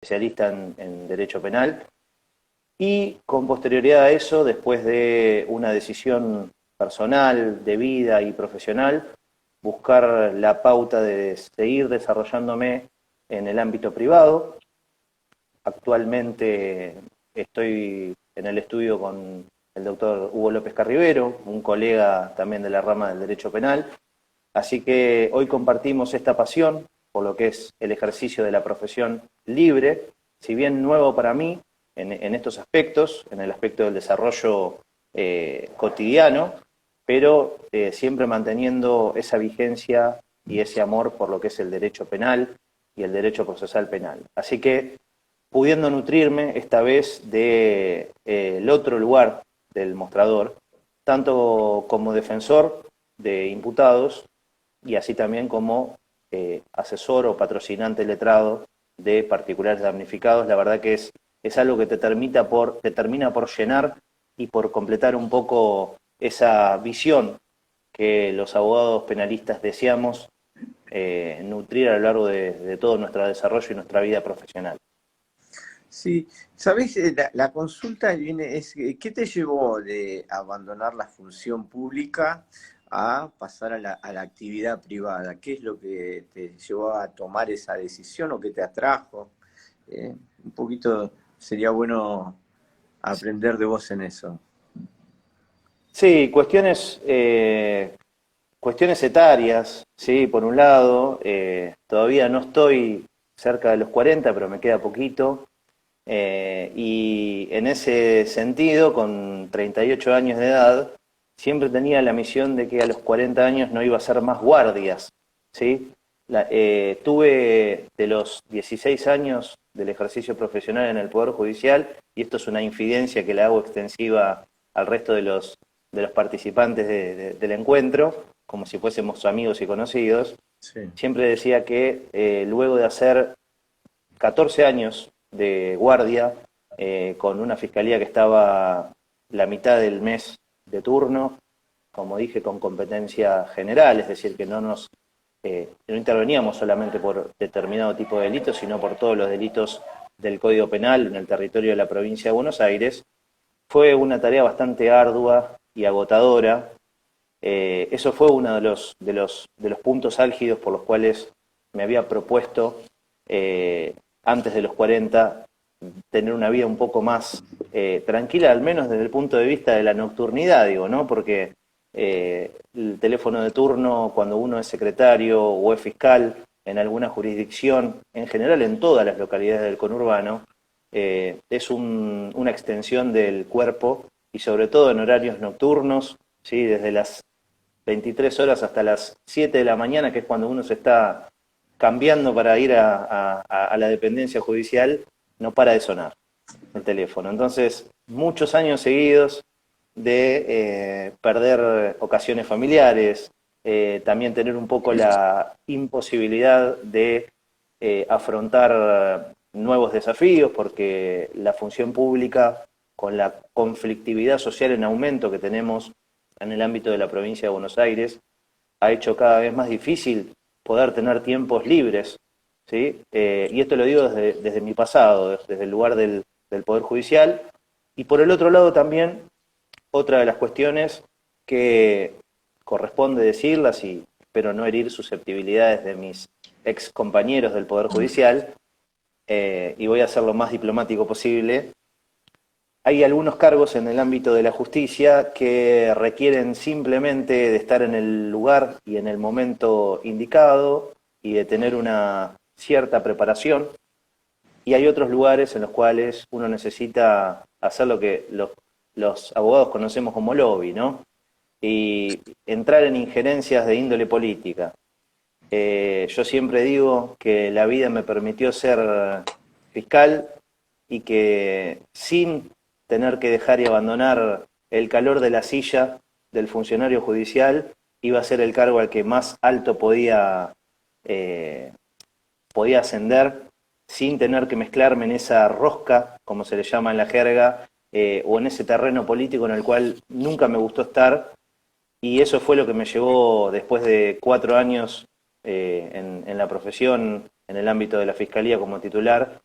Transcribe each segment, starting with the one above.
especialista en Derecho Penal. Y con posterioridad a eso, después de una decisión personal, de vida y profesional, buscar la pauta de seguir desarrollándome en el ámbito privado. Actualmente estoy en el estudio con el doctor Hugo López Carribero, un colega también de la rama del Derecho Penal. Así que hoy compartimos esta pasión por lo que es el ejercicio de la profesión libre, si bien nuevo para mí en estos aspectos, en el aspecto del desarrollo cotidiano, pero siempre manteniendo esa vigencia y ese amor por lo que es el derecho penal y el derecho procesal penal. Así que pudiendo nutrirme esta vez de el otro lugar del mostrador, tanto como defensor de imputados y así también como asesor o patrocinante letrado de particulares damnificados. La verdad que es algo que te termina por llenar y por completar un poco esa visión que los abogados penalistas deseamos nutrir a lo largo de todo nuestro desarrollo y nuestra vida profesional. Sí, sabes, la consulta viene, ¿qué te llevó de abandonar la función pública a pasar a la actividad privada? ¿Qué es lo que te llevó a tomar esa decisión o qué te atrajo? Un poquito sería bueno aprender de vos en eso. Sí, cuestiones etarias, sí, por un lado, todavía no estoy cerca de los 40, pero me queda poquito. Y en ese sentido, con 38 años de edad, siempre tenía la misión de que a los 40 años no iba a hacer más guardias, ¿sí? Tuve de los 16 años del ejercicio profesional en el Poder Judicial, y esto es una infidencia que la hago extensiva al resto de los participantes del encuentro, como si fuésemos amigos y conocidos. Sí. Siempre decía que luego de hacer 14 años de guardia, con una fiscalía que estaba la mitad del mes de turno, como dije, con competencia general, es decir, que no interveníamos solamente por determinado tipo de delitos, sino por todos los delitos del Código Penal en el territorio de la provincia de Buenos Aires. Fue una tarea bastante ardua y agotadora. Eso fue uno de los puntos álgidos por los cuales me había propuesto antes de los 40 tener una vida un poco más tranquila, al menos desde el punto de vista de la nocturnidad, digo, ¿no? Porque el teléfono de turno, cuando uno es secretario o es fiscal en alguna jurisdicción, en general en todas las localidades del conurbano, es una extensión del cuerpo y sobre todo en horarios nocturnos, ¿sí? Desde las 23 horas hasta las 7 de la mañana, que es cuando uno se está cambiando para ir a la dependencia judicial, no para de sonar el teléfono. Entonces, muchos años seguidos de perder ocasiones familiares, también tener un poco la imposibilidad de afrontar nuevos desafíos, porque la función pública, con la conflictividad social en aumento que tenemos en el ámbito de la provincia de Buenos Aires, ha hecho cada vez más difícil poder tener tiempos libres, ¿sí? Y esto lo digo desde mi pasado, desde el lugar del Poder Judicial. Y por el otro lado también, otra de las cuestiones que corresponde decirlas, y espero no herir susceptibilidades de mis ex compañeros del Poder Judicial, y voy a ser lo más diplomático posible. Hay algunos cargos en el ámbito de la justicia que requieren simplemente de estar en el lugar y en el momento indicado y de tener una cierta preparación. Y hay otros lugares en los cuales uno necesita hacer lo que los abogados conocemos como lobby, ¿no? Y entrar en injerencias de índole política. Yo siempre digo que la vida me permitió ser fiscal y que sin tener que dejar y abandonar el calor de la silla del funcionario judicial, iba a ser el cargo al que más alto eh, podía ascender sin tener que mezclarme en esa rosca, como se le llama en la jerga, o en ese terreno político en el cual nunca me gustó estar, y eso fue lo que me llevó, después de 4 años en la profesión, en el ámbito de la fiscalía como titular,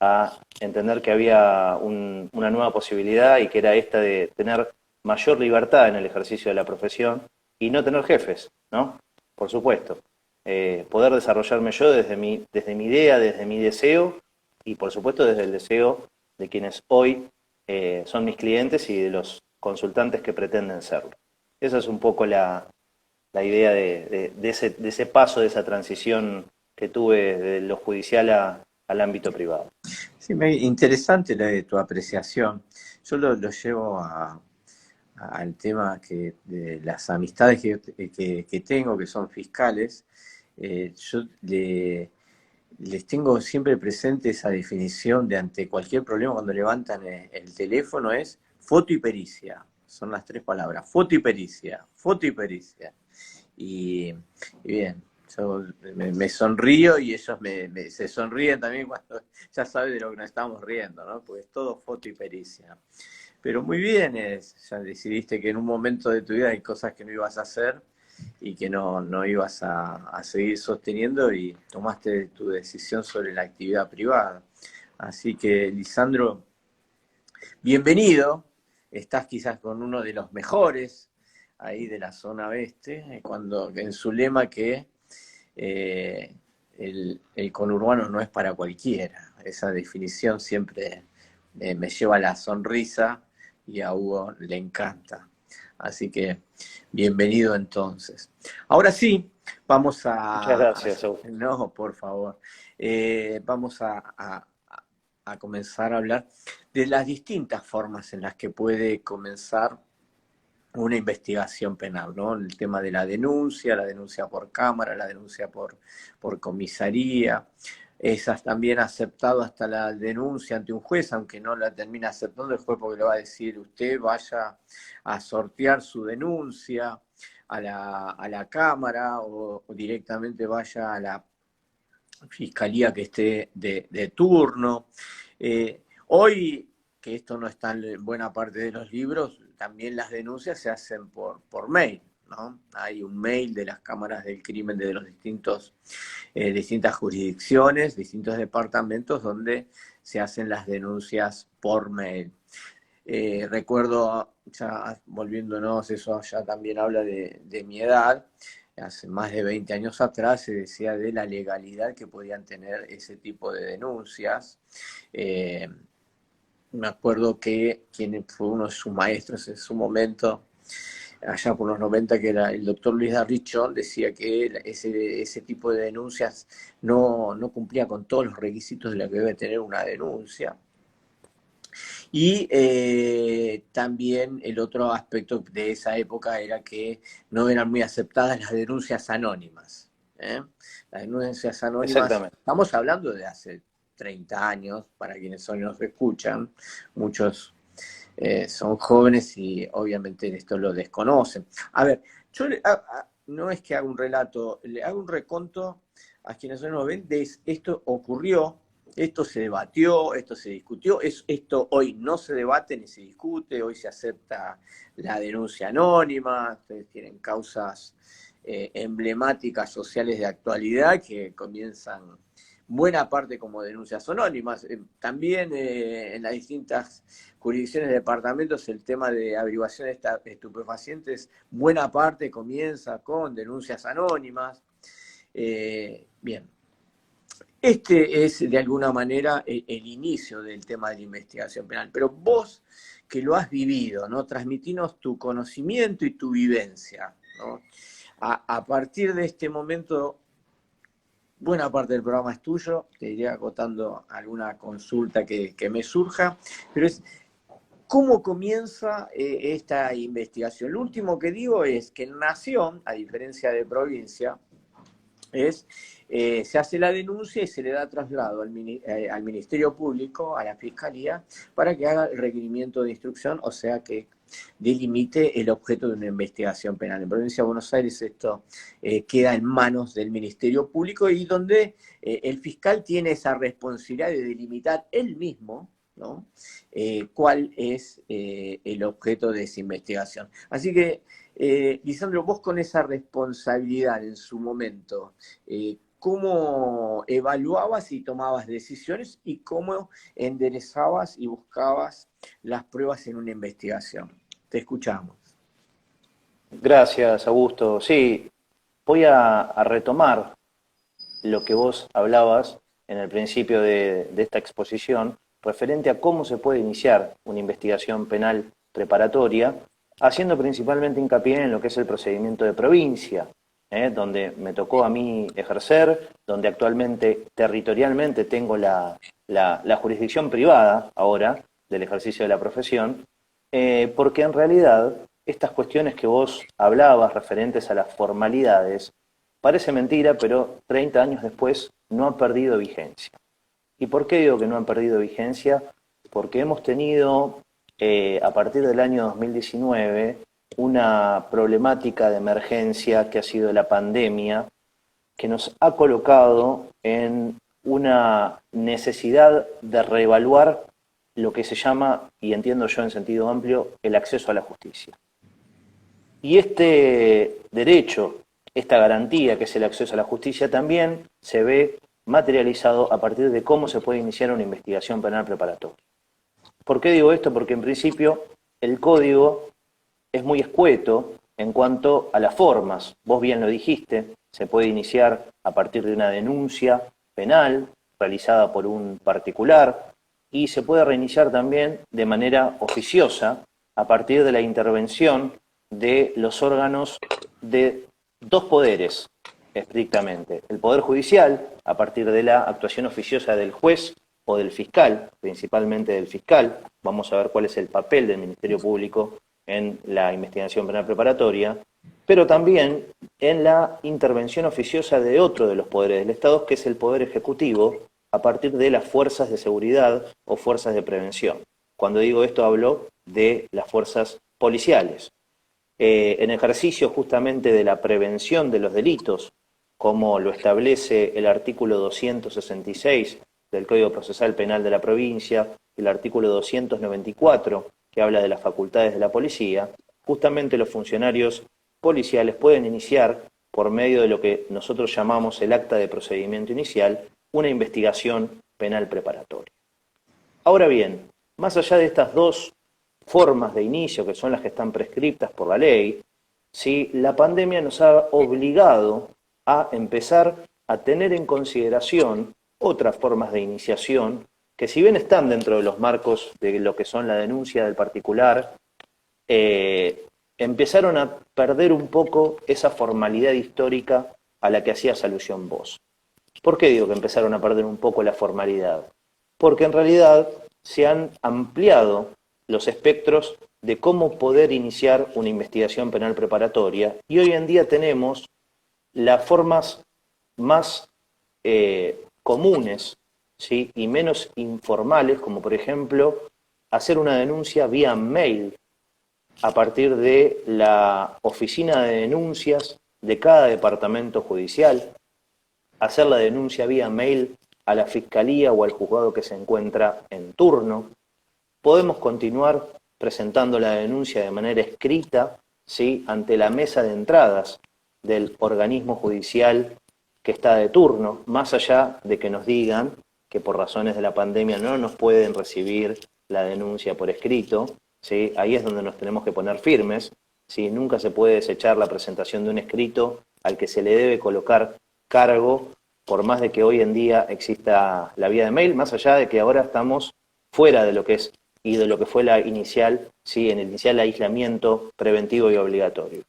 a entender que había una nueva posibilidad y que era esta de tener mayor libertad en el ejercicio de la profesión y no tener jefes, ¿no? Por supuesto. Poder desarrollarme yo desde mi idea, desde mi deseo y por supuesto desde el deseo de quienes hoy son mis clientes y de los consultantes que pretenden serlo. Esa es un poco la idea de ese paso, de esa transición que tuve de lo judicial al ámbito privado. Sí, interesante tu apreciación. Yo lo llevo al tema de las amistades que tengo, que son fiscales. Yo les tengo siempre presente esa definición de ante cualquier problema cuando levantan el teléfono es foto y pericia. Son las tres palabras, foto y pericia, foto y pericia. Y bien, yo me sonrío y ellos se sonríen también cuando ya saben de lo que nos estamos riendo, ¿no? Porque es todo foto y pericia. Pero muy bien, ya decidiste que en un momento de tu vida hay cosas que no ibas a hacer y que no ibas a seguir sosteniendo y tomaste tu decisión sobre la actividad privada. Así que, Lisandro, bienvenido. Estás quizás con uno de los mejores ahí de la zona oeste, cuando en su lema que el conurbano no es para cualquiera. Esa definición siempre me lleva a la sonrisa y a Hugo le encanta. Así que bienvenido entonces. Ahora sí, vamos Muchas gracias, Saúl. no, por favor. Vamos a comenzar a hablar de las distintas formas en las que puede comenzar una investigación penal, ¿no? El tema de la denuncia por cámara, la denuncia por comisaría. Esas también aceptado hasta la denuncia ante un juez, aunque no la termina aceptando el juez porque le va a decir usted vaya a sortear su denuncia a la cámara o directamente vaya a la fiscalía que esté de turno. Hoy, que esto no está en buena parte de los libros, también las denuncias se hacen por mail, ¿no? Hay un mail de las cámaras del crimen de los distintas jurisdicciones, distintos departamentos donde se hacen las denuncias por mail. Recuerdo, ya volviéndonos, eso ya también habla de mi edad, hace más de 20 años atrás se decía de la legalidad que podían tener ese tipo de denuncias. Me acuerdo que quien fue uno de sus maestros en su momento, allá por los 90, que era el doctor Luis Darrichón, decía que ese tipo de denuncias no cumplía con todos los requisitos de lo que debe tener una denuncia. Y también el otro aspecto de esa época era que no eran muy aceptadas las denuncias anónimas. Las denuncias anónimas, Exactamente. estamos hablando de hace 30 años, para quienes hoy nos escuchan, muchos son jóvenes y obviamente esto lo desconocen. A ver, yo no es que haga un relato, le hago un reconto a quienes hoy nos ven de esto ocurrió. Esto se debatió, esto se discutió, esto hoy no se debate ni se discute, hoy se acepta la denuncia anónima, ustedes tienen causas emblemáticas sociales de actualidad que comienzan buena parte como denuncias anónimas. También en las distintas jurisdicciones de departamentos el tema de averiguación de estupefacientes, buena parte comienza con denuncias anónimas. Bien. Este es, de alguna manera, el inicio del tema de la investigación penal. Pero vos, que lo has vivido, ¿no? Transmitinos tu conocimiento y tu vivencia, ¿no? A partir de este momento, buena parte del programa es tuyo. Te iré acotando alguna consulta que me surja. Pero es, ¿cómo comienza esta investigación? Lo último que digo es que en Nación, a diferencia de provincia, se hace la denuncia y se le da traslado al Ministerio Público, a la Fiscalía, para que haga el requerimiento de instrucción, o sea que delimite el objeto de una investigación penal. En Provincia de Buenos Aires esto queda en manos del Ministerio Público y donde el fiscal tiene esa responsabilidad de delimitar él mismo, ¿no? Cuál es el objeto de esa investigación. Así que Lisandro, vos con esa responsabilidad en su momento, cómo evaluabas y tomabas decisiones y cómo enderezabas y buscabas las pruebas en una investigación. Te escuchamos. Gracias, Augusto. Sí, voy a retomar lo que vos hablabas en el principio de esta exposición, referente a cómo se puede iniciar una investigación penal preparatoria, haciendo principalmente hincapié en lo que es el procedimiento de provincia, donde me tocó a mí ejercer, donde actualmente territorialmente tengo la jurisdicción privada ahora del ejercicio de la profesión, porque en realidad estas cuestiones que vos hablabas referentes a las formalidades, parece mentira, pero 30 años después no han perdido vigencia. ¿Y por qué digo que no han perdido vigencia? Porque hemos tenido, a partir del año 2019, una problemática de emergencia que ha sido la pandemia, que nos ha colocado en una necesidad de reevaluar lo que se llama, y entiendo yo en sentido amplio, el acceso a la justicia. Y este derecho, esta garantía que es el acceso a la justicia, también se ve materializado a partir de cómo se puede iniciar una investigación penal preparatoria. ¿Por qué digo esto? Porque en principio el código es muy escueto en cuanto a las formas. Vos bien lo dijiste, se puede iniciar a partir de una denuncia penal realizada por un particular y se puede reiniciar también de manera oficiosa a partir de la intervención de los órganos de dos poderes, estrictamente. El Poder Judicial, a partir de la actuación oficiosa del juez o del fiscal, principalmente del fiscal. Vamos a ver cuál es el papel del Ministerio Público en la investigación penal preparatoria, pero también en la intervención oficiosa de otro de los poderes del Estado, que es el Poder Ejecutivo, a partir de las fuerzas de seguridad o fuerzas de prevención. Cuando digo esto hablo de las fuerzas policiales. En ejercicio justamente de la prevención de los delitos, como lo establece el artículo 266 del Código Procesal Penal de la provincia, el artículo 294, que habla de las facultades de la policía, justamente los funcionarios policiales pueden iniciar, por medio de lo que nosotros llamamos el acta de procedimiento inicial, una investigación penal preparatoria. Ahora bien, más allá de estas dos formas de inicio, que son las que están prescriptas por la ley, ¿sí? La pandemia nos ha obligado a empezar a tener en consideración otras formas de iniciación que, si bien están dentro de los marcos de lo que son la denuncia del particular, empezaron a perder un poco esa formalidad histórica a la que hacías alusión vos. ¿Por qué digo que empezaron a perder un poco la formalidad? Porque en realidad se han ampliado los espectros de cómo poder iniciar una investigación penal preparatoria y hoy en día tenemos las formas más comunes, ¿sí? Y menos informales, como por ejemplo hacer una denuncia vía mail a partir de la oficina de denuncias de cada departamento judicial, hacer la denuncia vía mail a la fiscalía o al juzgado que se encuentra en turno. Podemos continuar presentando la denuncia de manera escrita, ¿sí? Ante la mesa de entradas del organismo judicial que está de turno, más allá de que nos digan que por razones de la pandemia no nos pueden recibir la denuncia por escrito, ¿sí? Ahí es donde nos tenemos que poner firmes, ¿sí? Nunca se puede desechar la presentación de un escrito al que se le debe colocar cargo, por más de que hoy en día exista la vía de mail, más allá de que ahora estamos fuera de lo que es y de lo que fue la inicial, ¿sí? En el inicial aislamiento preventivo y obligatorio.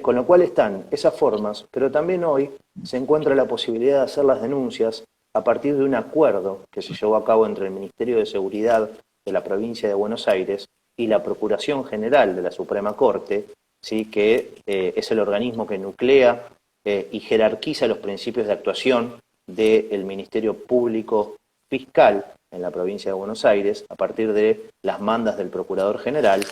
Con lo cual están esas formas, pero también hoy se encuentra la posibilidad de hacer las denuncias a partir de un acuerdo que se llevó a cabo entre el Ministerio de Seguridad de la provincia de Buenos Aires y la Procuración General de la Suprema Corte, ¿sí? Que es el organismo que nuclea y jerarquiza los principios de actuación del Ministerio Público Fiscal en la provincia de Buenos Aires, a partir de las mandas del Procurador General,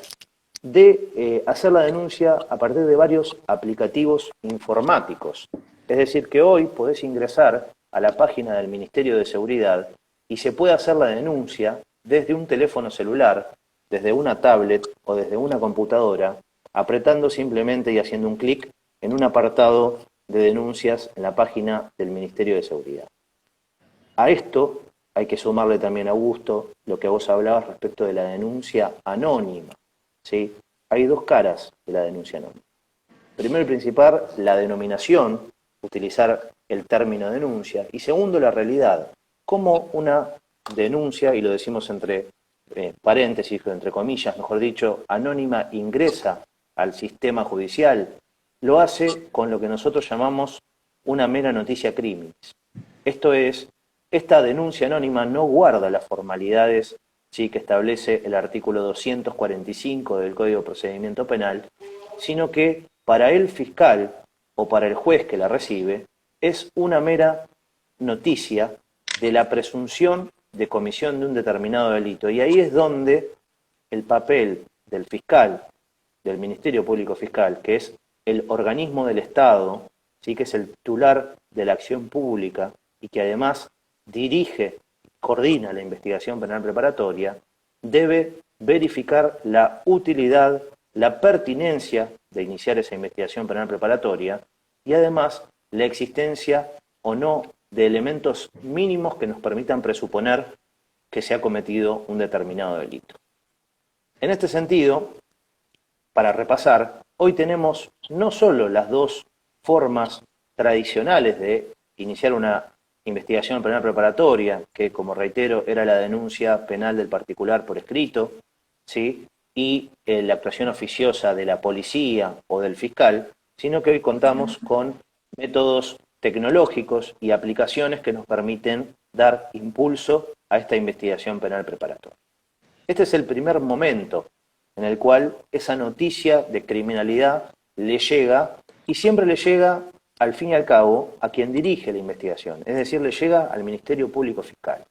de hacer la denuncia a partir de varios aplicativos informáticos. Es decir, que hoy podés ingresar a la página del Ministerio de Seguridad y se puede hacer la denuncia desde un teléfono celular, desde una tablet o desde una computadora, apretando simplemente y haciendo un clic en un apartado de denuncias en la página del Ministerio de Seguridad. A esto hay que sumarle también, Augusto, lo que vos hablabas respecto de la denuncia anónima, ¿sí? Hay dos caras de la denuncia anónima. Primero y principal, la denominación, utilizar el término denuncia, y segundo, la realidad, cómo una denuncia, y lo decimos entre paréntesis, entre comillas, mejor dicho, anónima, ingresa al sistema judicial, lo hace con lo que nosotros llamamos una mera noticia criminis. Esto es, esta denuncia anónima no guarda las formalidades, ¿sí?, que establece el artículo 245 del Código de Procedimiento Penal, sino que para el fiscal o para el juez que la recibe es una mera noticia de la presunción de comisión de un determinado delito. Y ahí es donde el papel del fiscal, del Ministerio Público Fiscal, que es el organismo del Estado, ¿sí?, que es el titular de la acción pública y que además dirige, coordina la investigación penal preparatoria, debe verificar la utilidad, la pertinencia de iniciar esa investigación penal preparatoria y además la existencia o no de elementos mínimos que nos permitan presuponer que se ha cometido un determinado delito. En este sentido, para repasar, hoy tenemos no solo las dos formas tradicionales de iniciar una investigación penal preparatoria, que como reitero era la denuncia penal del particular por escrito, ¿sí?, y la actuación oficiosa de la policía o del fiscal, sino que hoy contamos con métodos tecnológicos y aplicaciones que nos permiten dar impulso a esta investigación penal preparatoria. Este es el primer momento en el cual esa noticia de criminalidad le llega, y siempre le llega, al fin y al cabo, a quien dirige la investigación, es decir, le llega al Ministerio Público Fiscal.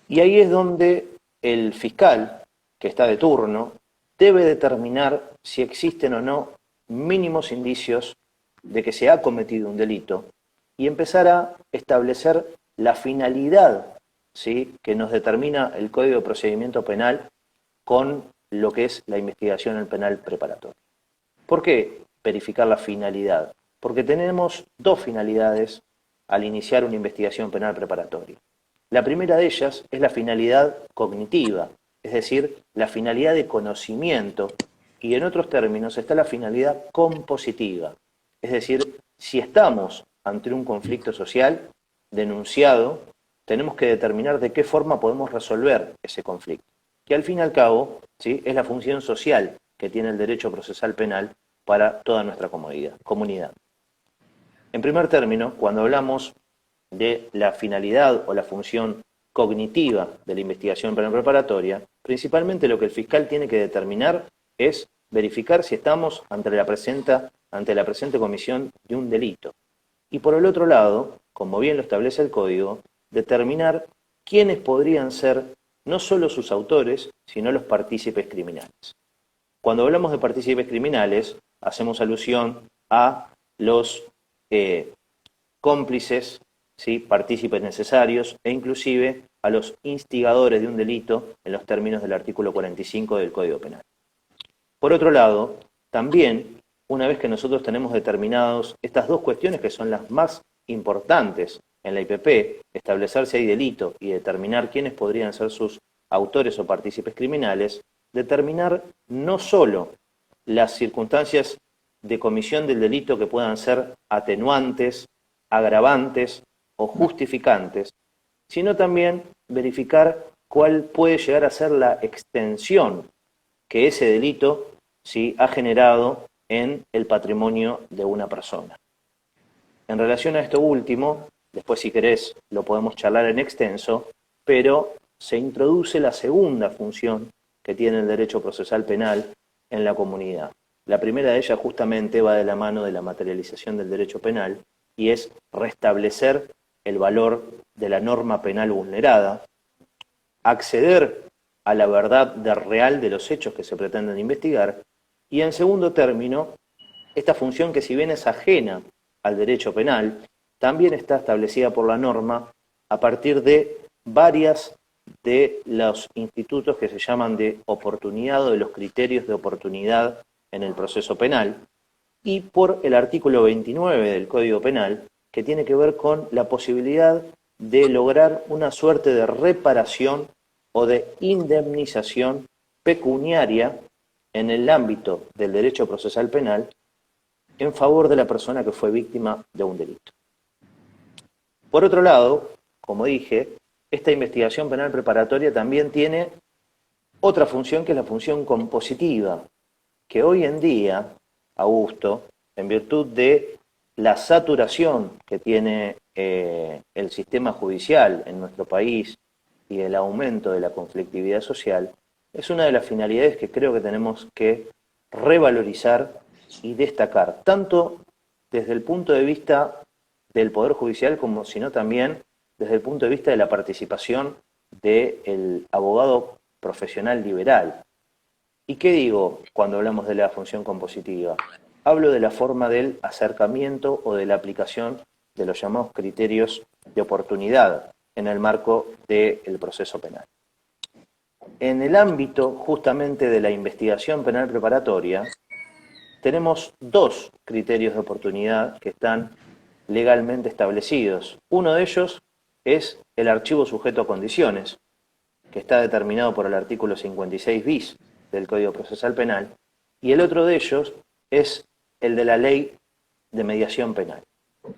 Y ahí es donde el fiscal, que está de turno, debe determinar si existen o no mínimos indicios de que se ha cometido un delito y empezar a establecer la finalidad, ¿sí?, que nos determina el Código de Procedimiento Penal con lo que es la investigación en penal preparatorio. ¿Por qué verificar la finalidad? Porque tenemos dos finalidades al iniciar una investigación penal preparatoria. La primera de ellas es la finalidad cognitiva, es decir, la finalidad de conocimiento, y en otros términos está la finalidad compositiva, es decir, si estamos ante un conflicto social denunciado, tenemos que determinar de qué forma podemos resolver ese conflicto, que al fin y al cabo, ¿sí?, es la función social que tiene el derecho procesal penal para toda nuestra comunidad. En primer término, cuando hablamos de la finalidad o la función cognitiva de la investigación penal preparatoria, principalmente lo que el fiscal tiene que determinar es verificar si estamos ante la presente comisión de un delito. Y por el otro lado, como bien lo establece el Código, determinar quiénes podrían ser no solo sus autores, sino los partícipes criminales. Cuando hablamos de partícipes criminales, hacemos alusión a los cómplices, ¿sí?, partícipes necesarios e inclusive a los instigadores de un delito en los términos del artículo 45 del Código Penal. Por otro lado, también, una vez que nosotros tenemos determinados estas dos cuestiones que son las más importantes en la IPP, establecer si hay delito y determinar quiénes podrían ser sus autores o partícipes criminales, determinar no solo las circunstancias de comisión del delito que puedan ser atenuantes, agravantes o justificantes, sino también verificar cuál puede llegar a ser la extensión que ese delito, ¿sí?, ha generado en el patrimonio de una persona. En relación a esto último, después si querés lo podemos charlar en extenso, pero se introduce la segunda función que tiene el derecho procesal penal en la comunidad. La primera de ellas justamente va de la mano de la materialización del derecho penal y es restablecer el valor de la norma penal vulnerada, acceder a la verdad real de los hechos que se pretenden investigar y, en segundo término, esta función que si bien es ajena al derecho penal, también está establecida por la norma a partir de varias de los institutos que se llaman de oportunidad o de los criterios de oportunidad en el proceso penal, y por el artículo 29 del Código Penal, que tiene que ver con la posibilidad de lograr una suerte de reparación o de indemnización pecuniaria en el ámbito del derecho procesal penal en favor de la persona que fue víctima de un delito. Por otro lado, como dije, esta investigación penal preparatoria también tiene otra función, que es la función compositiva, que hoy en día, Augusto, en virtud de la saturación que tiene el sistema judicial en nuestro país y el aumento de la conflictividad social, es una de las finalidades que creo que tenemos que revalorizar y destacar, tanto desde el punto de vista del Poder Judicial como sino también desde el punto de vista de la participación del abogado profesional liberal. ¿Y qué digo cuando hablamos de la función compositiva? Hablo de la forma del acercamiento o de la aplicación de los llamados criterios de oportunidad en el marco del proceso penal. En el ámbito justamente de la investigación penal preparatoria, tenemos dos criterios de oportunidad que están legalmente establecidos. Uno de ellos es el archivo sujeto a condiciones, que está determinado por el artículo 56 bis del Código Procesal Penal, y el otro de ellos es el de la Ley de Mediación Penal,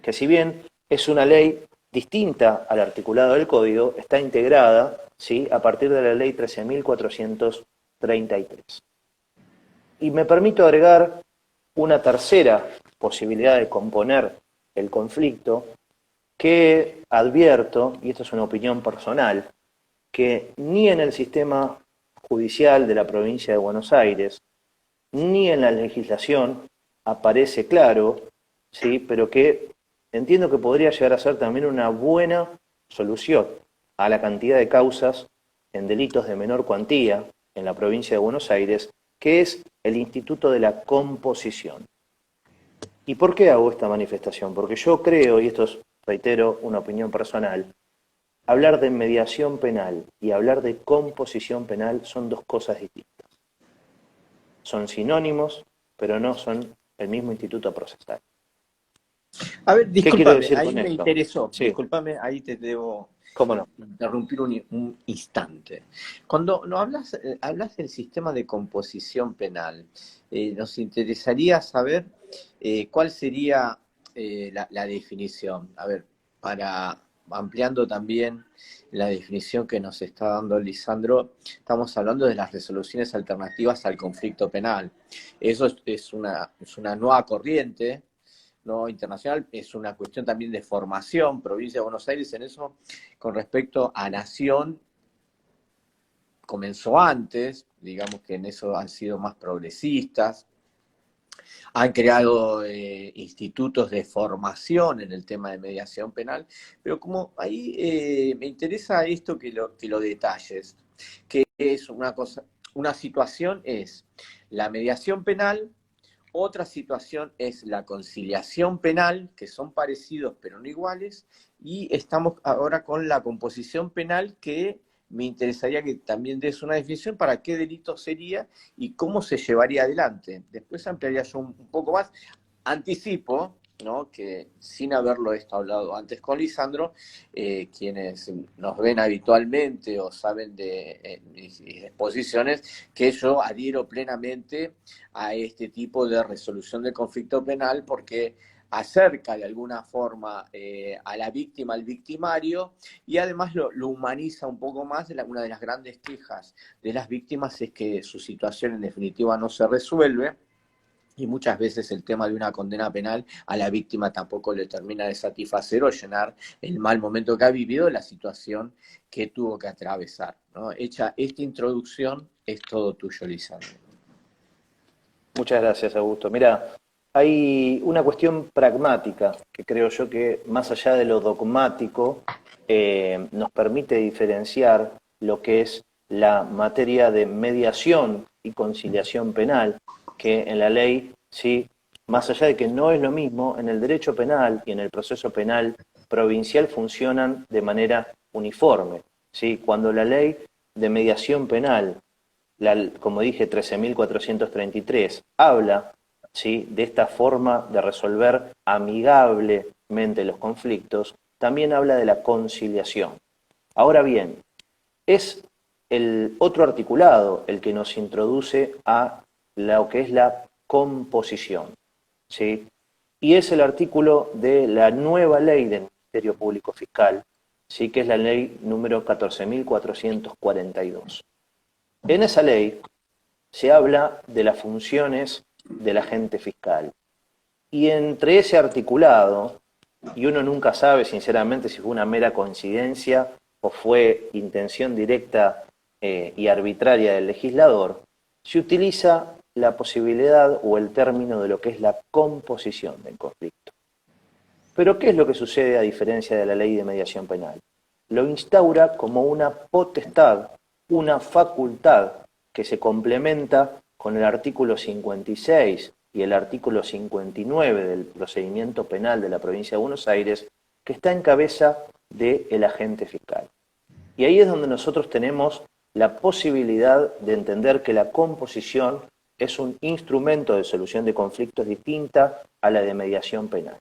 que si bien es una ley distinta al articulado del Código, está integrada, ¿sí?, a partir de la Ley 13.433. Y me permito agregar una tercera posibilidad de componer el conflicto, que advierto, y esto es una opinión personal, que ni en el sistema judicial de la provincia de Buenos Aires, ni en la legislación aparece claro, ¿sí?, pero que entiendo que podría llegar a ser también una buena solución a la cantidad de causas en delitos de menor cuantía en la provincia de Buenos Aires, que es el Instituto de la Composición. ¿Y por qué hago esta manifestación? Porque yo creo, y esto es, reitero, una opinión personal, hablar de mediación penal y hablar de composición penal son dos cosas distintas. Son sinónimos, pero no son el mismo instituto procesal. A ver, ¿Qué quiero discúlpame, decir ahí con me esto? interesó. Sí, Discúlpame, ahí te debo cómo no. interrumpir un instante. Cuando no hablas del sistema de composición penal, nos interesaría saber cuál sería la definición. A ver, para ampliando también la definición que nos está dando Lisandro, estamos hablando de las resoluciones alternativas al conflicto penal. Eso es una nueva corriente, ¿no?, internacional, es una cuestión también de formación. Provincia de Buenos Aires en eso, con respecto a Nación, comenzó antes, digamos que en eso han sido más progresistas, han creado institutos de formación en el tema de mediación penal, pero como ahí me interesa esto que lo detalles, que es una situación es la mediación penal. Otra situación es la conciliación penal, que son parecidos pero no iguales, y estamos ahora con la composición penal, que me interesaría que también des una definición para qué delito sería y cómo se llevaría adelante. Después ampliaría yo un poco más. Anticipo, ¿no?, que sin haberlo hablado antes con Lisandro, quienes nos ven habitualmente o saben de mis exposiciones, que yo adhiero plenamente a este tipo de resolución de conflicto penal, porque acerca de alguna forma a la víctima, al victimario, y además lo humaniza un poco más. Una de las grandes quejas de las víctimas es que su situación en definitiva no se resuelve, y muchas veces el tema de una condena penal a la víctima tampoco le termina de satisfacer o llenar el mal momento que ha vivido, la situación que tuvo que atravesar, ¿no? Hecha esta introducción, es todo tuyo, Lisandro. Muchas gracias, Augusto. Mira, hay una cuestión pragmática que creo yo que, más allá de lo dogmático, nos permite diferenciar lo que es la materia de mediación y conciliación penal, que en la ley, sí, más allá de que no es lo mismo, en el derecho penal y en el proceso penal provincial funcionan de manera uniforme, ¿sí? Cuando la ley de mediación penal, como dije, 13.433, habla ¿sí?, de esta forma de resolver amigablemente los conflictos, también habla de la conciliación. Ahora bien, es el otro articulado el que nos introduce a lo que es la composición, ¿sí? Y es el artículo de la nueva ley del Ministerio Público Fiscal, ¿sí?, que es la ley número 14.442. En esa ley se habla de las funciones del agente fiscal. Y entre ese articulado, y uno nunca sabe sinceramente si fue una mera coincidencia o fue intención directa y arbitraria del legislador, se utiliza la posibilidad o el término de lo que es la composición del conflicto. Pero ¿qué es lo que sucede a diferencia de la ley de mediación penal? Lo instaura como una potestad, una facultad que se complementa con el artículo 56 y el artículo 59 del procedimiento penal de la provincia de Buenos Aires, que está en cabeza del agente fiscal. Y ahí es donde nosotros tenemos la posibilidad de entender que la composición es un instrumento de solución de conflictos distinta a la de mediación penal.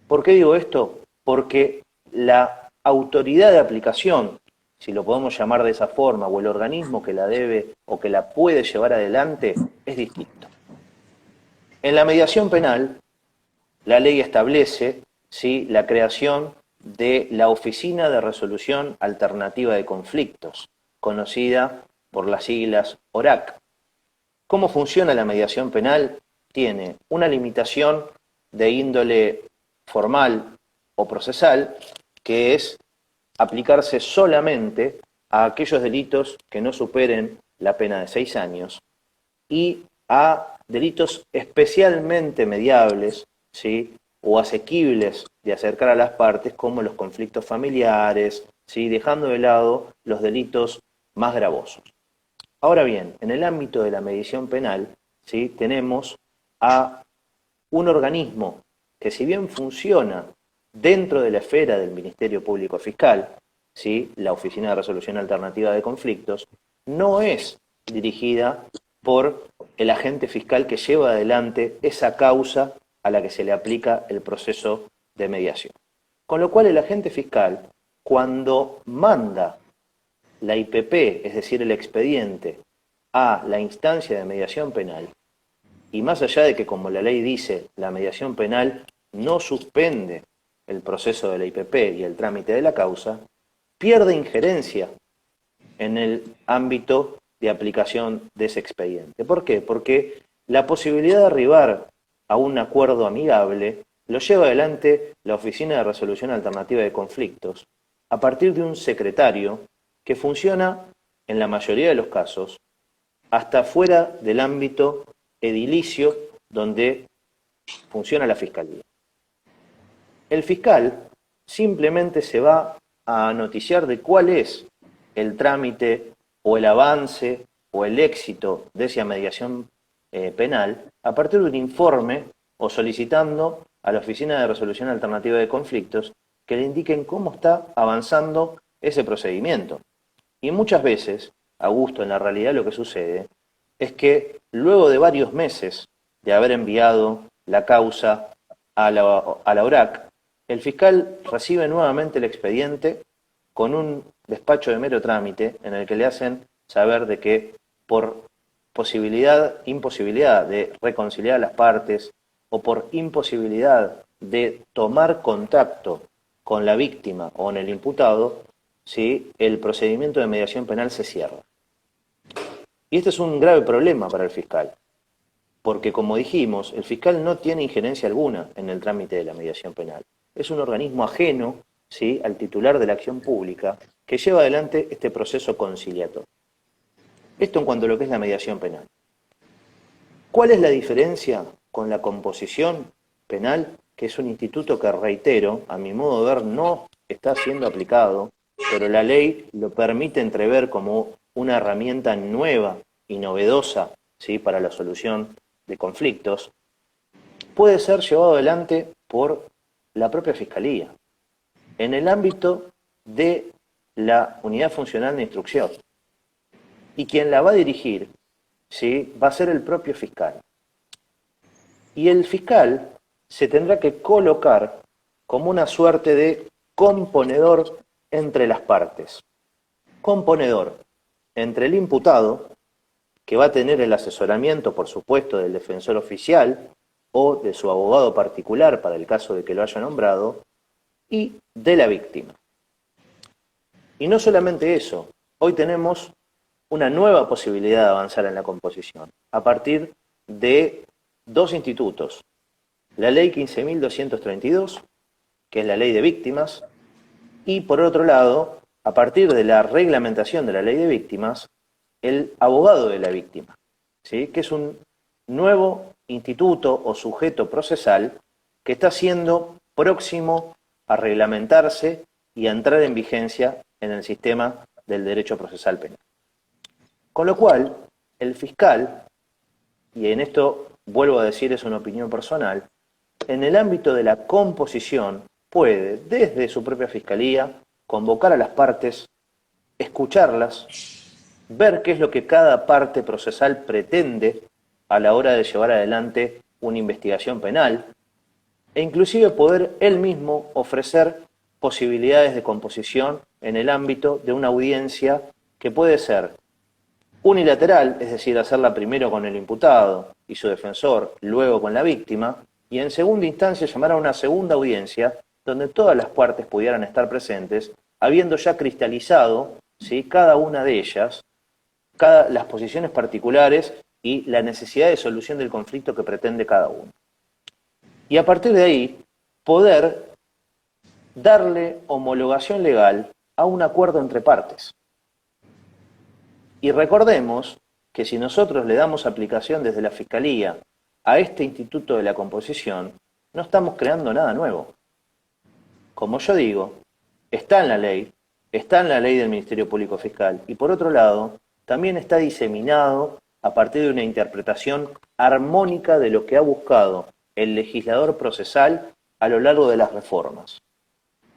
¿Por qué digo esto? Porque la autoridad de aplicación, si lo podemos llamar de esa forma, o el organismo que la debe o que la puede llevar adelante, es distinto. En la mediación penal, la ley establece, ¿sí?, la creación de la Oficina de Resolución Alternativa de Conflictos, conocida por las siglas ORAC. ¿Cómo funciona la mediación penal? Tiene una limitación de índole formal o procesal, que es aplicarse solamente a aquellos delitos que no superen la pena de 6 años y a delitos especialmente mediables, ¿sí?, o asequibles de acercar a las partes, como los conflictos familiares, ¿sí?, dejando de lado los delitos más gravosos. Ahora bien, en el ámbito de la mediación penal, ¿sí?, tenemos a un organismo que, si bien funciona dentro de la esfera del Ministerio Público Fiscal, ¿sí?, la Oficina de Resolución Alternativa de Conflictos, no es dirigida por el agente fiscal que lleva adelante esa causa a la que se le aplica el proceso de mediación. Con lo cual el agente fiscal, cuando manda la IPP, es decir, el expediente, a la instancia de mediación penal, y más allá de que, como la ley dice, la mediación penal no suspende el proceso de la IPP y el trámite de la causa, pierde injerencia en el ámbito de aplicación de ese expediente. ¿Por qué? Porque la posibilidad de arribar a un acuerdo amigable lo lleva adelante la Oficina de Resolución Alternativa de Conflictos a partir de un secretario que funciona, en la mayoría de los casos, hasta fuera del ámbito edilicio donde funciona la Fiscalía. El fiscal simplemente se va a noticiar de cuál es el trámite o el avance o el éxito de esa mediación penal a partir de un informe o solicitando a la Oficina de Resolución Alternativa de Conflictos que le indiquen cómo está avanzando ese procedimiento. Y muchas veces, Augusto, en la realidad lo que sucede es que luego de varios meses de haber enviado la causa a la ORAC, el fiscal recibe nuevamente el expediente con un despacho de mero trámite en el que le hacen saber de que por imposibilidad de reconciliar a las partes o por imposibilidad de tomar contacto con la víctima o con el imputado, ¿sí?, el procedimiento de mediación penal se cierra. Y este es un grave problema para el fiscal, porque, como dijimos, el fiscal no tiene injerencia alguna en el trámite de la mediación penal. Es un organismo ajeno, ¿sí?, al titular de la acción pública que lleva adelante este proceso conciliatorio. Esto en cuanto a lo que es la mediación penal. ¿Cuál es la diferencia con la composición penal, que es un instituto que, reitero, a mi modo de ver, no está siendo aplicado, pero la ley lo permite entrever como una herramienta nueva y novedosa, ¿sí?, para la solución de conflictos? Puede ser llevado adelante por la propia Fiscalía, en el ámbito de la Unidad Funcional de Instrucción. Y quien la va a dirigir, ¿sí?, va a ser el propio fiscal. Y el fiscal se tendrá que colocar como una suerte de componedor entre las partes. Componedor entre el imputado, que va a tener el asesoramiento, por supuesto, del defensor oficial o de su abogado particular para el caso de que lo haya nombrado, y de la víctima. Y no solamente eso, hoy tenemos una nueva posibilidad de avanzar en la composición, a partir de dos institutos. La ley 15.232, que es la ley de víctimas, y por otro lado, a partir de la reglamentación de la ley de víctimas, el abogado de la víctima, ¿sí? Que es un nuevo instituto o sujeto procesal que está siendo próximo a reglamentarse y a entrar en vigencia en el sistema del derecho procesal penal. Con lo cual, el fiscal, y en esto vuelvo a decir es una opinión personal, en el ámbito de la composición puede, desde su propia fiscalía, convocar a las partes, escucharlas, ver qué es lo que cada parte procesal pretende a la hora de llevar adelante una investigación penal, e inclusive poder él mismo ofrecer posibilidades de composición en el ámbito de una audiencia que puede ser unilateral, es decir, hacerla primero con el imputado y su defensor, luego con la víctima, y en segunda instancia llamar a una segunda audiencia donde todas las partes pudieran estar presentes, habiendo ya cristalizado, ¿sí?, cada una de ellas, las posiciones particulares y la necesidad de solución del conflicto que pretende cada uno. Y a partir de ahí, poder darle homologación legal a un acuerdo entre partes. Y recordemos que si nosotros le damos aplicación desde la Fiscalía a este instituto de la composición, no estamos creando nada nuevo. Como yo digo, está en la ley del Ministerio Público Fiscal, y por otro lado, también está diseminado a partir de una interpretación armónica de lo que ha buscado el legislador procesal a lo largo de las reformas.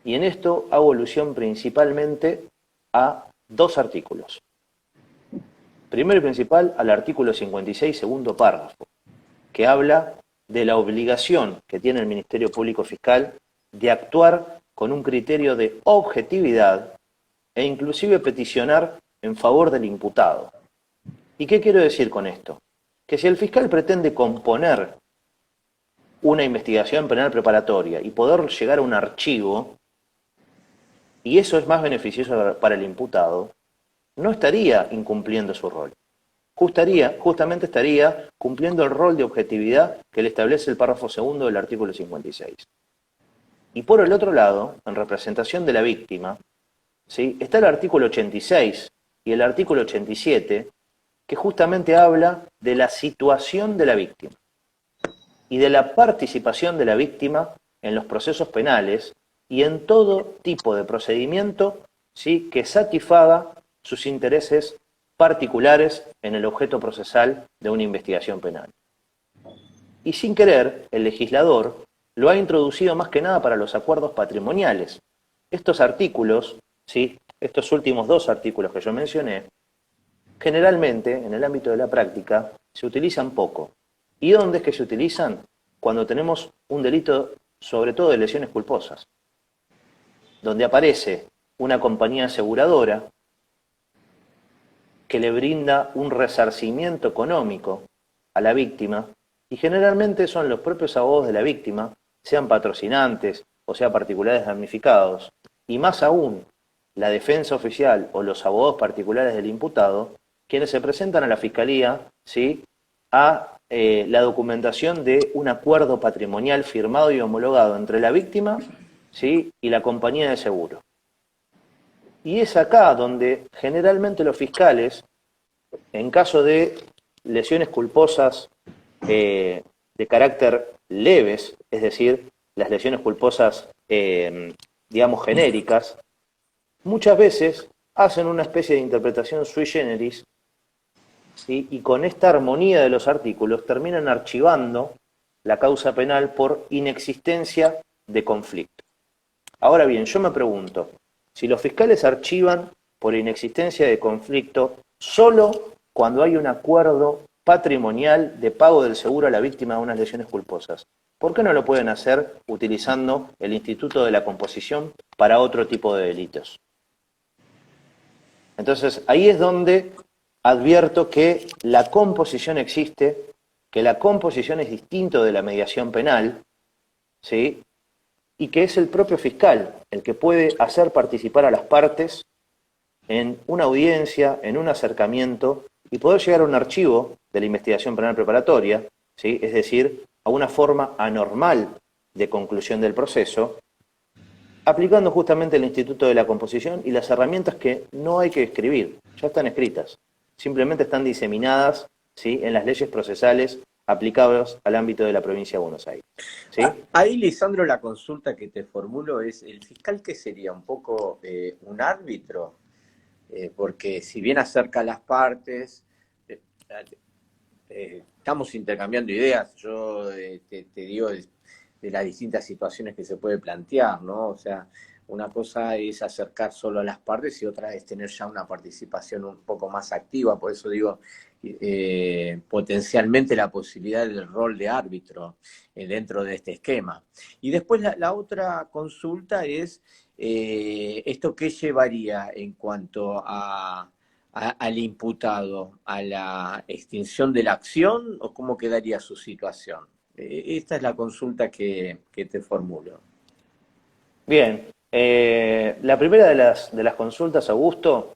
Y en esto hago alusión principalmente a dos artículos. Primero y principal, al artículo 56, segundo párrafo, que habla de la obligación que tiene el Ministerio Público Fiscal de actuar con un criterio de objetividad e inclusive peticionar en favor del imputado. ¿Y qué quiero decir con esto? Que si el fiscal pretende componer una investigación penal preparatoria y poder llegar a un archivo, y eso es más beneficioso para el imputado, no estaría incumpliendo su rol. Justamente estaría cumpliendo el rol de objetividad que le establece el párrafo segundo del artículo 56. Y por el otro lado, en representación de la víctima, ¿sí?, está el artículo 86 y el artículo 87, que justamente habla de la situación de la víctima y de la participación de la víctima en los procesos penales y en todo tipo de procedimiento, ¿sí?, que satisfaga sus intereses particulares en el objeto procesal de una investigación penal. Y sin querer, el legislador lo ha introducido más que nada para los acuerdos patrimoniales. Estos artículos, ¿sí?, estos últimos dos artículos que yo mencioné, generalmente, en el ámbito de la práctica, se utilizan poco. ¿Y dónde es que se utilizan? Cuando tenemos un delito, sobre todo de lesiones culposas, donde aparece una compañía aseguradora que le brinda un resarcimiento económico a la víctima, y generalmente son los propios abogados de la víctima, sean patrocinantes o sean particulares damnificados, y más aún la defensa oficial o los abogados particulares del imputado, quienes se presentan a la Fiscalía, ¿sí?, a la documentación de un acuerdo patrimonial firmado y homologado entre la víctima, ¿sí?, y la compañía de seguro. Y es acá donde generalmente los fiscales, en caso de lesiones culposas de carácter leves, es decir, las lesiones culposas, digamos, genéricas, muchas veces hacen una especie de interpretación sui generis, ¿sí?, y con esta armonía de los artículos terminan archivando la causa penal por inexistencia de conflicto. Ahora bien, yo me pregunto, si los fiscales archivan por inexistencia de conflicto solo cuando hay un acuerdo patrimonial de pago del seguro a la víctima de unas lesiones culposas. ¿Por qué no lo pueden hacer utilizando el Instituto de la Composición para otro tipo de delitos? Entonces, ahí es donde advierto que la composición existe, que la composición es distinto de la mediación penal, ¿sí? Y que es el propio fiscal el que puede hacer participar a las partes en una audiencia, en un acercamiento, y poder llegar a un archivo de la investigación penal preparatoria, ¿sí? Es decir, a una forma anormal de conclusión del proceso, aplicando justamente el Instituto de la Composición y las herramientas que no hay que escribir, ya están escritas, simplemente están diseminadas, ¿sí?, en las leyes procesales aplicables al ámbito de la provincia de Buenos Aires. ¿Sí? Ahí, Lisandro, la consulta que te formulo es, ¿el fiscal qué sería? ¿Un poco un árbitro? Porque si bien acerca a las partes, estamos intercambiando ideas, yo te digo de las distintas situaciones que se puede plantear, ¿no? O sea, una cosa es acercar solo a las partes y otra es tener ya una participación un poco más activa, por eso digo, potencialmente la posibilidad del rol de árbitro dentro de este esquema. Y después la otra consulta es, ¿esto qué llevaría en cuanto al imputado, a la extinción de la acción o cómo quedaría su situación? Esta es la consulta que te formulo. Bien, la primera de las consultas, Augusto,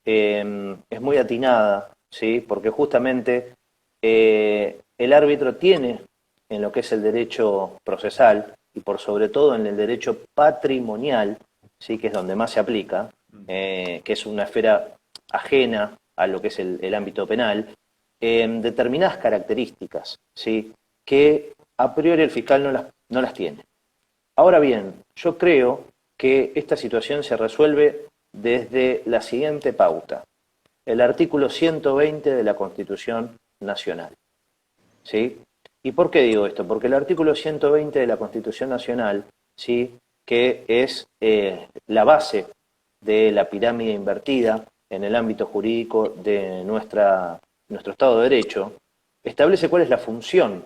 es muy atinada, ¿sí? Porque justamente el árbitro tiene en lo que es el derecho procesal y por sobre todo en el derecho patrimonial, ¿sí?, que es donde más se aplica, que es una esfera ajena a lo que es el ámbito penal, determinadas características, ¿sí?, que a priori el fiscal no las tiene. Ahora bien, yo creo que esta situación se resuelve desde la siguiente pauta: el artículo 120 de la Constitución Nacional. ¿Sí? ¿Y por qué digo esto? Porque el artículo 120 de la Constitución Nacional, ¿sí?, que es la base de la pirámide invertida en el ámbito jurídico de nuestro Estado de Derecho, establece cuál es la función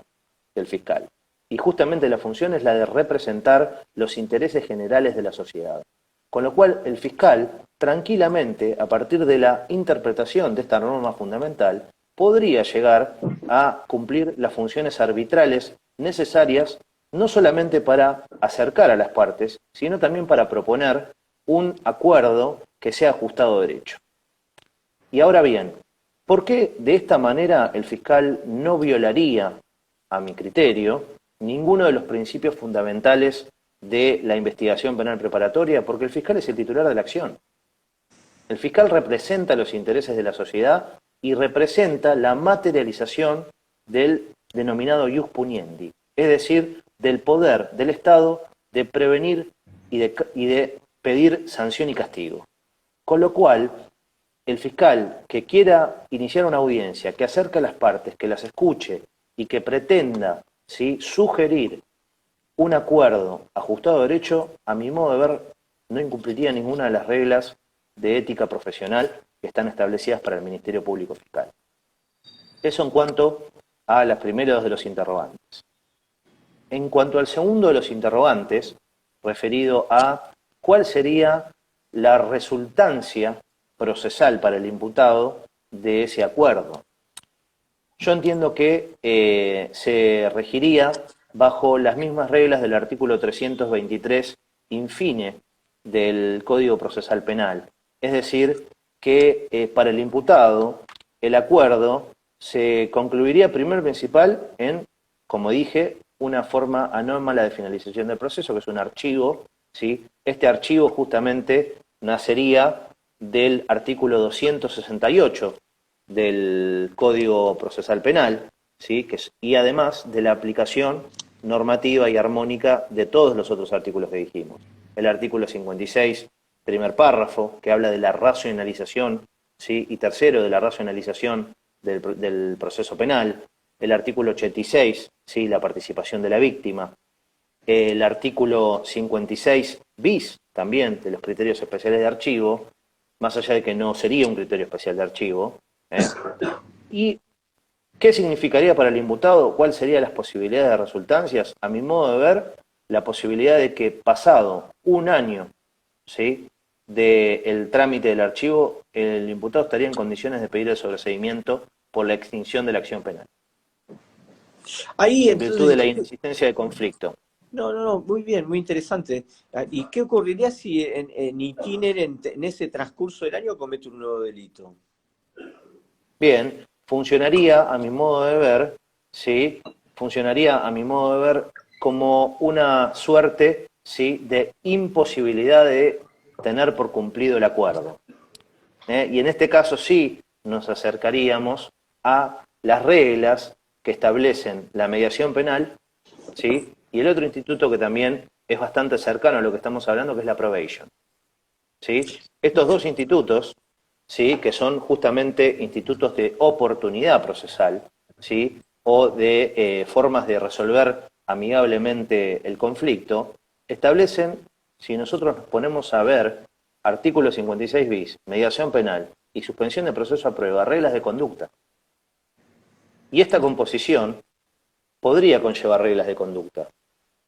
del fiscal. Y justamente la función es la de representar los intereses generales de la sociedad. Con lo cual, el fiscal, tranquilamente, a partir de la interpretación de esta norma fundamental, podría llegar a cumplir las funciones arbitrales necesarias, no solamente para acercar a las partes, sino también para proponer un acuerdo que sea ajustado a derecho. Y ahora bien, ¿por qué de esta manera el fiscal no violaría, a mi criterio, ninguno de los principios fundamentales de la investigación penal preparatoria? Porque el fiscal es el titular de la acción. El fiscal representa los intereses de la sociedad y representa la materialización del denominado ius puniendi, es decir, del poder del Estado de prevenir y de pedir sanción y castigo. Con lo cual, el fiscal que quiera iniciar una audiencia, que acerque a las partes, que las escuche y que pretenda, ¿sí?, sugerir un acuerdo ajustado a derecho, a mi modo de ver, no incumpliría ninguna de las reglas de ética profesional que están establecidas para el Ministerio Público Fiscal. Eso en cuanto a los primeros de los interrogantes. En cuanto al segundo de los interrogantes, referido a cuál sería la resultancia procesal para el imputado de ese acuerdo, yo entiendo que se regiría bajo las mismas reglas del artículo 323 infine del Código Procesal Penal. Es decir, que para el imputado el acuerdo se concluiría primero principal en, como dije, una forma anómala de finalización del proceso, que es un archivo, ¿sí? Este archivo justamente nacería del artículo 268 del Código Procesal Penal, ¿sí?, y además de la aplicación normativa y armónica de todos los otros artículos que dijimos. El artículo 56, primer párrafo, que habla de la racionalización, ¿sí?, y tercero, de la racionalización del proceso penal. El artículo 86, ¿sí?, la participación de la víctima. El artículo 56 bis, también, de los criterios especiales de archivo, más allá de que no sería un criterio especial de archivo, y ¿Qué significaría para el imputado? ¿Cuáles serían las posibilidades de resultancias? A mi modo de ver, la posibilidad de que pasado un año, ¿sí?, del trámite del archivo, el imputado estaría en condiciones de pedir el sobreseimiento por la extinción de la acción penal, Ahí en virtud entonces, de la inexistencia de conflicto. no, muy bien, muy interesante. ¿Y qué ocurriría si en itinere, en ese transcurso del año, comete un nuevo delito? Bien, funcionaría a mi modo de ver, ¿sí? Funcionaría a mi modo de ver como una suerte, ¿sí?, de imposibilidad de tener por cumplido el acuerdo. Y en este caso sí nos acercaríamos a las reglas que establecen la mediación penal, ¿sí?, y el otro instituto que también es bastante cercano a lo que estamos hablando, que es la probation. ¿Sí? Estos dos institutos, ¿sí?, que son justamente institutos de oportunidad procesal, ¿sí?, o de formas de resolver amigablemente el conflicto, establecen, si nosotros nos ponemos a ver artículo 56 bis, mediación penal y suspensión de proceso a prueba, reglas de conducta. Y esta composición podría conllevar reglas de conducta.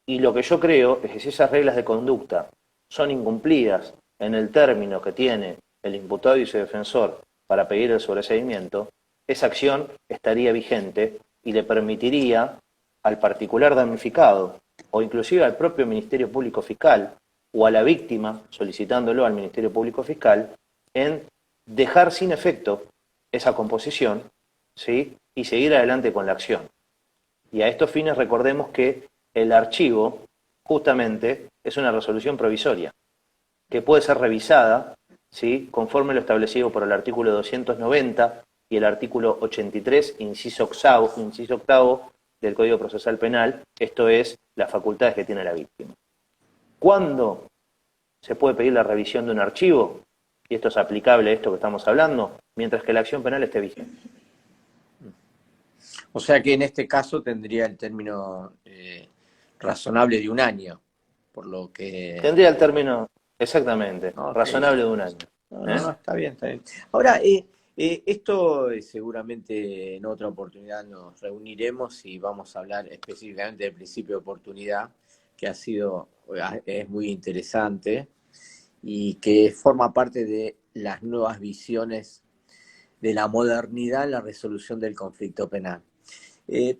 Y lo que yo creo es que si esas reglas de conducta son incumplidas en el término que tiene el imputado y su defensor para pedir el sobreseimiento, esa acción estaría vigente y le permitiría al particular damnificado o inclusive al propio Ministerio Público Fiscal o a la víctima solicitándolo al Ministerio Público Fiscal en dejar sin efecto esa composición, ¿sí?, y seguir adelante con la acción. Y a estos fines recordemos que el archivo justamente es una resolución provisoria que puede ser revisada, ¿sí?, conforme lo establecido por el artículo 290 y el artículo 83, inciso octavo del Código Procesal Penal, esto es, las facultades que tiene la víctima. ¿Cuándo se puede pedir la revisión de un archivo? Y esto es aplicable a esto que estamos hablando, mientras que la acción penal esté vigente. O sea que en este caso tendría el término razonable de un año, por lo que... Tendría el término, exactamente, Ok. razonable de un año. No, está bien, está bien. Ahora, esto seguramente en otra oportunidad nos reuniremos y vamos a hablar específicamente del principio de oportunidad, que es muy interesante y que forma parte de las nuevas visiones de la modernidad en la resolución del conflicto penal.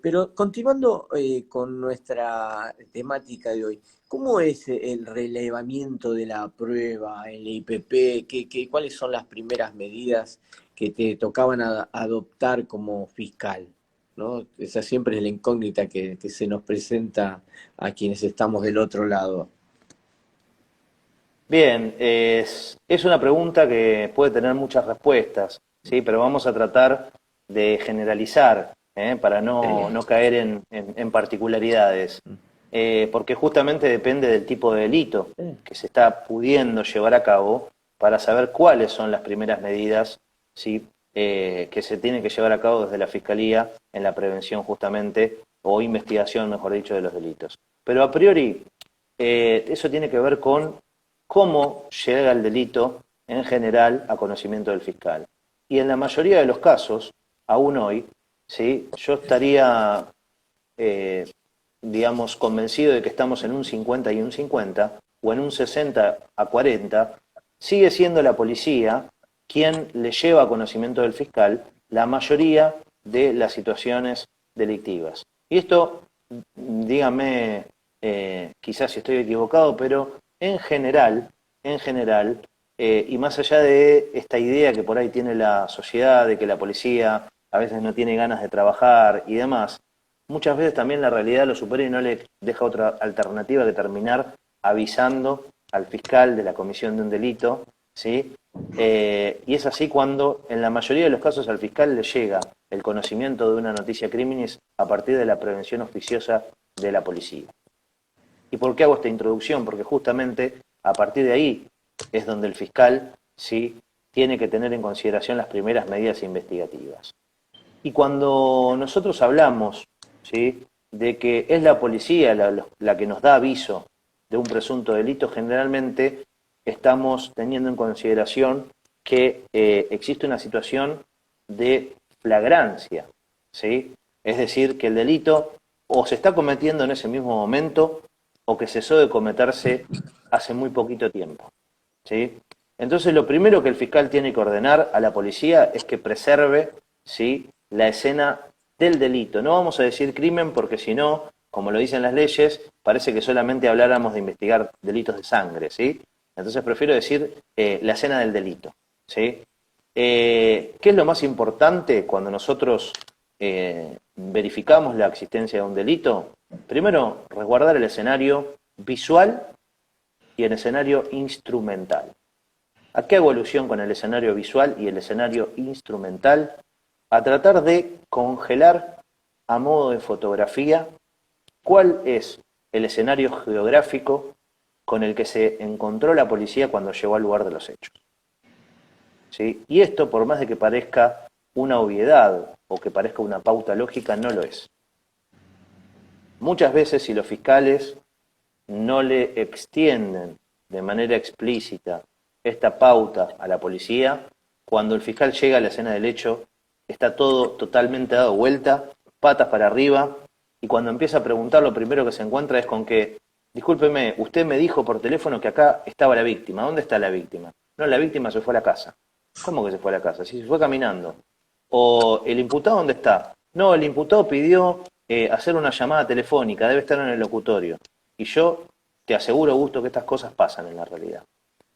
Pero continuando con nuestra temática de hoy, ¿cómo es el relevamiento de la prueba en la IPP? ¿Cuáles son las primeras medidas que te tocaban adoptar como fiscal? ¿No? Esa siempre es la incógnita que se nos presenta a quienes estamos del otro lado. Bien, es una pregunta que puede tener muchas respuestas, ¿sí? Pero vamos a tratar de generalizar, para no caer en particularidades, porque justamente depende del tipo de delito que se está pudiendo llevar a cabo para saber cuáles son las primeras medidas, ¿sí?, que se tienen que llevar a cabo desde la Fiscalía en la prevención justamente, o investigación, mejor dicho, de los delitos. Pero a priori, eso tiene que ver con cómo llega el delito en general a conocimiento del fiscal. Y en la mayoría de los casos, aún hoy, ¿sí?, yo estaría, digamos, convencido de que estamos en un 50 y un 50, o en un 60 a 40, sigue siendo la policía quien le lleva a conocimiento del fiscal la mayoría de las situaciones delictivas. Y esto, dígame, quizás si estoy equivocado, pero en general, y más allá de esta idea que por ahí tiene la sociedad de que la policía a veces no tiene ganas de trabajar y demás, muchas veces también la realidad lo supera y no le deja otra alternativa que terminar avisando al fiscal de la comisión de un delito, ¿sí? Y es así cuando en la mayoría de los casos al fiscal le llega el conocimiento de una noticia criminis a partir de la prevención oficiosa de la policía. ¿Y por qué hago esta introducción? Porque justamente a partir de ahí es donde el fiscal, sí, tiene que tener en consideración las primeras medidas investigativas. Y cuando nosotros hablamos, ¿sí?, de que es la policía la que nos da aviso de un presunto delito, generalmente estamos teniendo en consideración que existe una situación de flagrancia, ¿sí? Es decir, que el delito o se está cometiendo en ese mismo momento o que cesó de cometerse hace muy poquito tiempo, ¿sí? Entonces lo primero que el fiscal tiene que ordenar a la policía es que preserve, ¿sí?, la escena del delito. No vamos a decir crimen porque si no, como lo dicen las leyes, parece que solamente habláramos de investigar delitos de sangre, ¿sí? Entonces prefiero decir la escena del delito, ¿sí? ¿Qué es lo más importante cuando nosotros verificamos la existencia de un delito? Primero, resguardar el escenario visual y el escenario instrumental. ¿A qué hago alusión con el escenario visual y el escenario instrumental? A tratar de congelar a modo de fotografía cuál es el escenario geográfico con el que se encontró la policía cuando llegó al lugar de los hechos, ¿sí? Y esto, por más de que parezca una obviedad o que parezca una pauta lógica, no lo es. Muchas veces, si los fiscales no le extienden de manera explícita esta pauta a la policía, cuando el fiscal llega a la escena del hecho, está todo totalmente dado vuelta, patas para arriba, y cuando empieza a preguntar, lo primero que se encuentra es con que, discúlpeme, usted me dijo por teléfono que acá estaba la víctima. ¿Dónde está la víctima? No, la víctima se fue a la casa. ¿Cómo que se fue a la casa? Si se fue caminando. ¿O el imputado dónde está? No, el imputado pidió hacer una llamada telefónica, debe estar en el locutorio. Y yo te aseguro, Augusto, que estas cosas pasan en la realidad,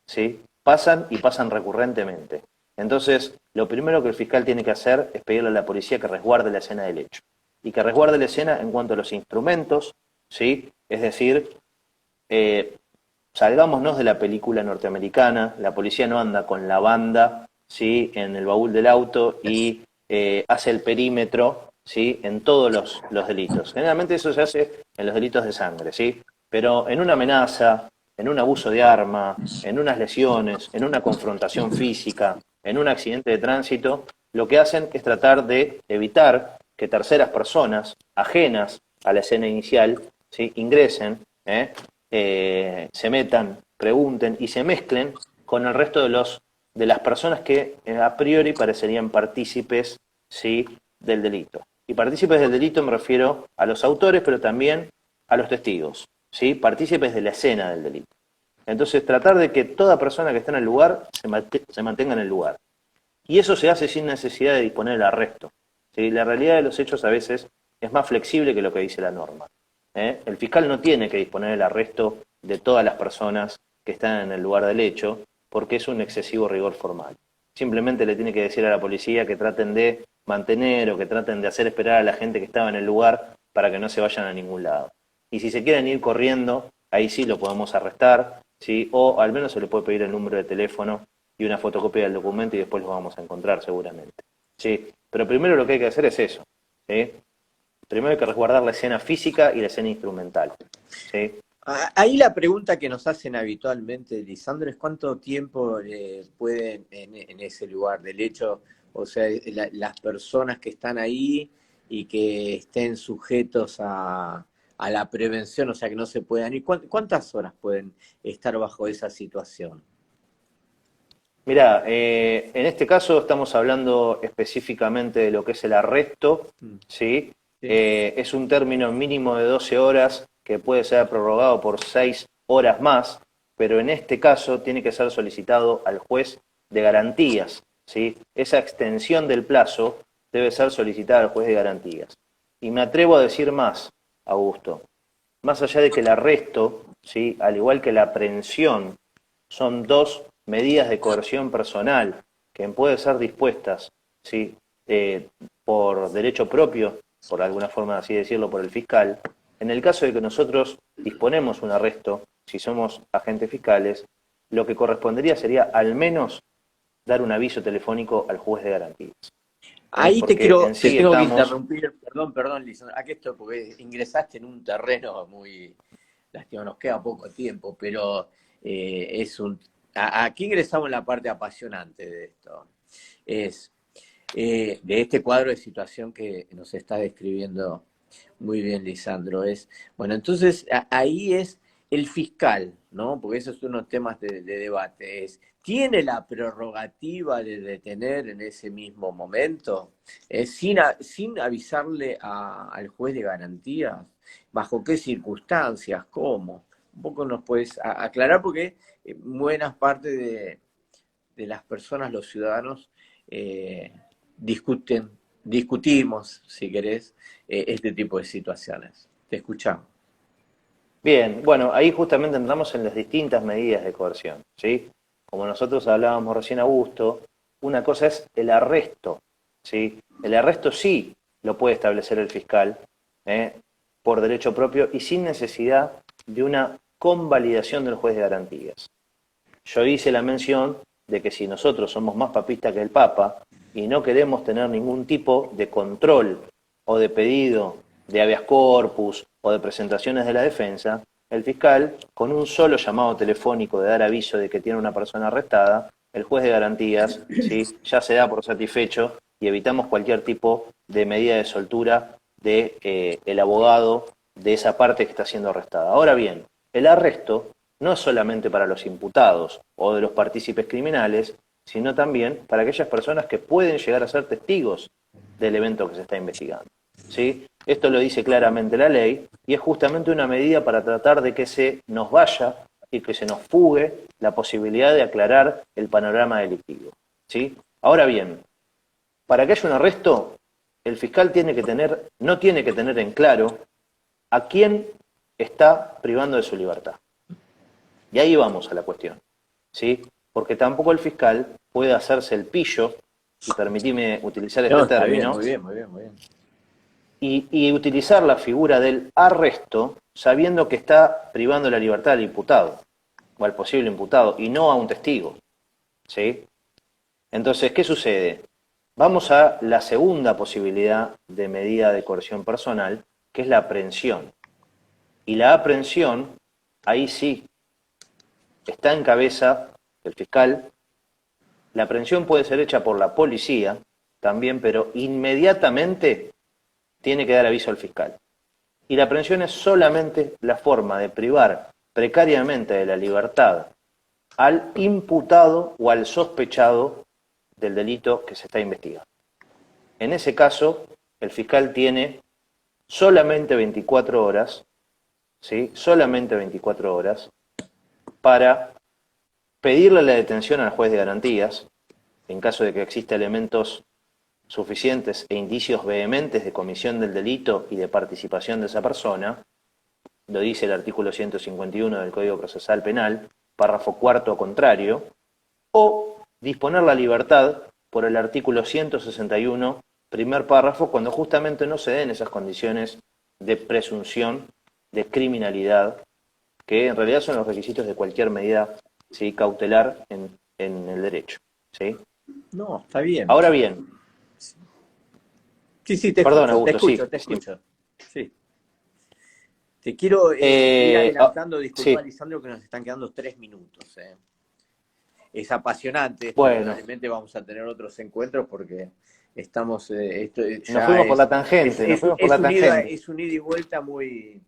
¿sí? Pasan y pasan recurrentemente. Entonces, lo primero que el fiscal tiene que hacer es pedirle a la policía que resguarde la escena del hecho. Y que resguarde la escena en cuanto a los instrumentos, ¿sí? Es decir, eh, salgámonos de la película norteamericana, la policía no anda con la banda, ¿sí?, en el baúl del auto y hace el perímetro, ¿sí?, en todos los delitos. Generalmente eso se hace en los delitos de sangre, ¿sí? Pero en una amenaza, en un abuso de arma, en unas lesiones, en una confrontación física, en un accidente de tránsito, lo que hacen es tratar de evitar que terceras personas ajenas a la escena inicial, ¿sí?, ingresen, se metan, pregunten y se mezclen con el resto de las personas que a priori parecerían partícipes, ¿sí?, del delito. Y partícipes del delito me refiero a los autores, pero también a los testigos, ¿sí?, partícipes de la escena del delito. Entonces, tratar de que toda persona que está en el lugar se mantenga en el lugar. Y eso se hace sin necesidad de disponer el arresto, ¿sí? La realidad de los hechos a veces es más flexible que lo que dice la norma. El fiscal no tiene que disponer el arresto de todas las personas que están en el lugar del hecho, porque es un excesivo rigor formal. Simplemente le tiene que decir a la policía que traten de mantener o que traten de hacer esperar a la gente que estaba en el lugar para que no se vayan a ningún lado. Y si se quieren ir corriendo, ahí sí lo podemos arrestar, ¿sí?, o al menos se le puede pedir el número de teléfono y una fotocopia del documento y después lo vamos a encontrar seguramente, ¿sí? Pero primero lo que hay que hacer es eso, ¿sí? Primero hay que resguardar la escena física y la escena instrumental, ¿sí? Ahí la pregunta que nos hacen habitualmente, Lisandro, es cuánto tiempo pueden en ese lugar del hecho, o sea, las personas que están ahí y que estén sujetos a la prevención, o sea, que no se puedan ir. ¿Cuántas horas pueden estar bajo esa situación? Mirá, en este caso estamos hablando específicamente de lo que es el arresto, Mm, ¿sí? sí. Es un término mínimo de 12 horas que puede ser prorrogado por 6 horas más, pero en este caso tiene que ser solicitado al juez de garantías, ¿sí? Esa extensión del plazo debe ser solicitada al juez de garantías. Y me atrevo a decir más, Augusto, más allá de que el arresto, ¿sí?, al igual que la aprehensión, son dos medidas de coerción personal que pueden ser dispuestas, ¿sí?, por derecho propio, por alguna forma así decirlo, por el fiscal. En el caso de que nosotros disponemos un arresto, si somos agentes fiscales, lo que correspondería sería al menos dar un aviso telefónico al juez de garantías. Ahí Porque en te sí tengo que estamos... interrumpir, perdón, Lisandro, aquí esto porque ingresaste en un terreno muy, lástima, nos queda poco tiempo, pero es un, aquí ingresamos en la parte apasionante de esto, es de este cuadro de situación que nos está describiendo muy bien Lisandro, es, bueno, entonces ahí es el fiscal, ¿no? Porque esos son unos temas de debate, ¿tiene la prerrogativa de detener en ese mismo momento, sin avisarle al juez de garantías? ¿Bajo qué circunstancias? ¿Cómo? Un poco nos puedes aclarar, porque buenas partes de las personas, los ciudadanos, discutimos, si querés, este tipo de situaciones. Te escuchamos. Bien, bueno, ahí justamente entramos en las distintas medidas de coerción, ¿sí? Como nosotros hablábamos recién, Augusto, una cosa es el arresto, ¿sí? El arresto sí lo puede establecer el fiscal, por derecho propio y sin necesidad de una convalidación del juez de garantías. Yo hice la mención de que si nosotros somos más papistas que el Papa y no queremos tener ningún tipo de control o de pedido de habeas corpus o de presentaciones de la defensa, el fiscal, con un solo llamado telefónico de dar aviso de que tiene una persona arrestada, el juez de garantías, ¿sí?, ya se da por satisfecho y evitamos cualquier tipo de medida de soltura de el abogado de esa parte que está siendo arrestada. Ahora bien, el arresto no es solamente para los imputados o de los partícipes criminales, sino también para aquellas personas que pueden llegar a ser testigos del evento que se está investigando, ¿sí? Esto lo dice claramente la ley y es justamente una medida para tratar de que se nos vaya y que se nos fugue la posibilidad de aclarar el panorama delictivo, ¿sí? Ahora bien, para que haya un arresto, el fiscal no tiene que tener en claro a quién está privando de su libertad. Y ahí vamos a la cuestión, ¿sí? Porque tampoco el fiscal puede hacerse el pillo, y permitime utilizar este No, está bien, término, muy bien, muy bien, muy bien. y utilizar la figura del arresto sabiendo que está privando la libertad al imputado, o al posible imputado, y no a un testigo, ¿sí? Entonces, ¿qué sucede? Vamos a la segunda posibilidad de medida de coerción personal, que es la aprehensión. Y la aprehensión, ahí sí, está en cabeza del fiscal. La aprehensión puede ser hecha por la policía también, pero inmediatamente tiene que dar aviso al fiscal. Y la aprehensión es solamente la forma de privar precariamente de la libertad al imputado o al sospechado del delito que se está investigando. En ese caso, el fiscal tiene solamente 24 horas, ¿sí? Solamente 24 horas para pedirle la detención al juez de garantías, en caso de que exista elementos suficientes e indicios vehementes de comisión del delito y de participación de esa persona, lo dice el artículo 151 del Código Procesal Penal, párrafo cuarto contrario, o disponer la libertad por el artículo 161, primer párrafo, cuando justamente no se den esas condiciones de presunción de criminalidad, que en realidad son los requisitos de cualquier medida, ¿sí?, cautelar en el derecho, ¿sí? No, está bien. Ahora bien, Sí, te perdón, escucho, Augusto, sí. te escucho. Sí. Te quiero ir adelantando, disculpa, Sí, Lisandro, que nos están quedando 3 minutos. Es apasionante esto, bueno, probablemente vamos a tener otros encuentros porque estamos, esto nos ya fuimos por la tangente, nos fuimos por la tangente. es un ida y vuelta muy,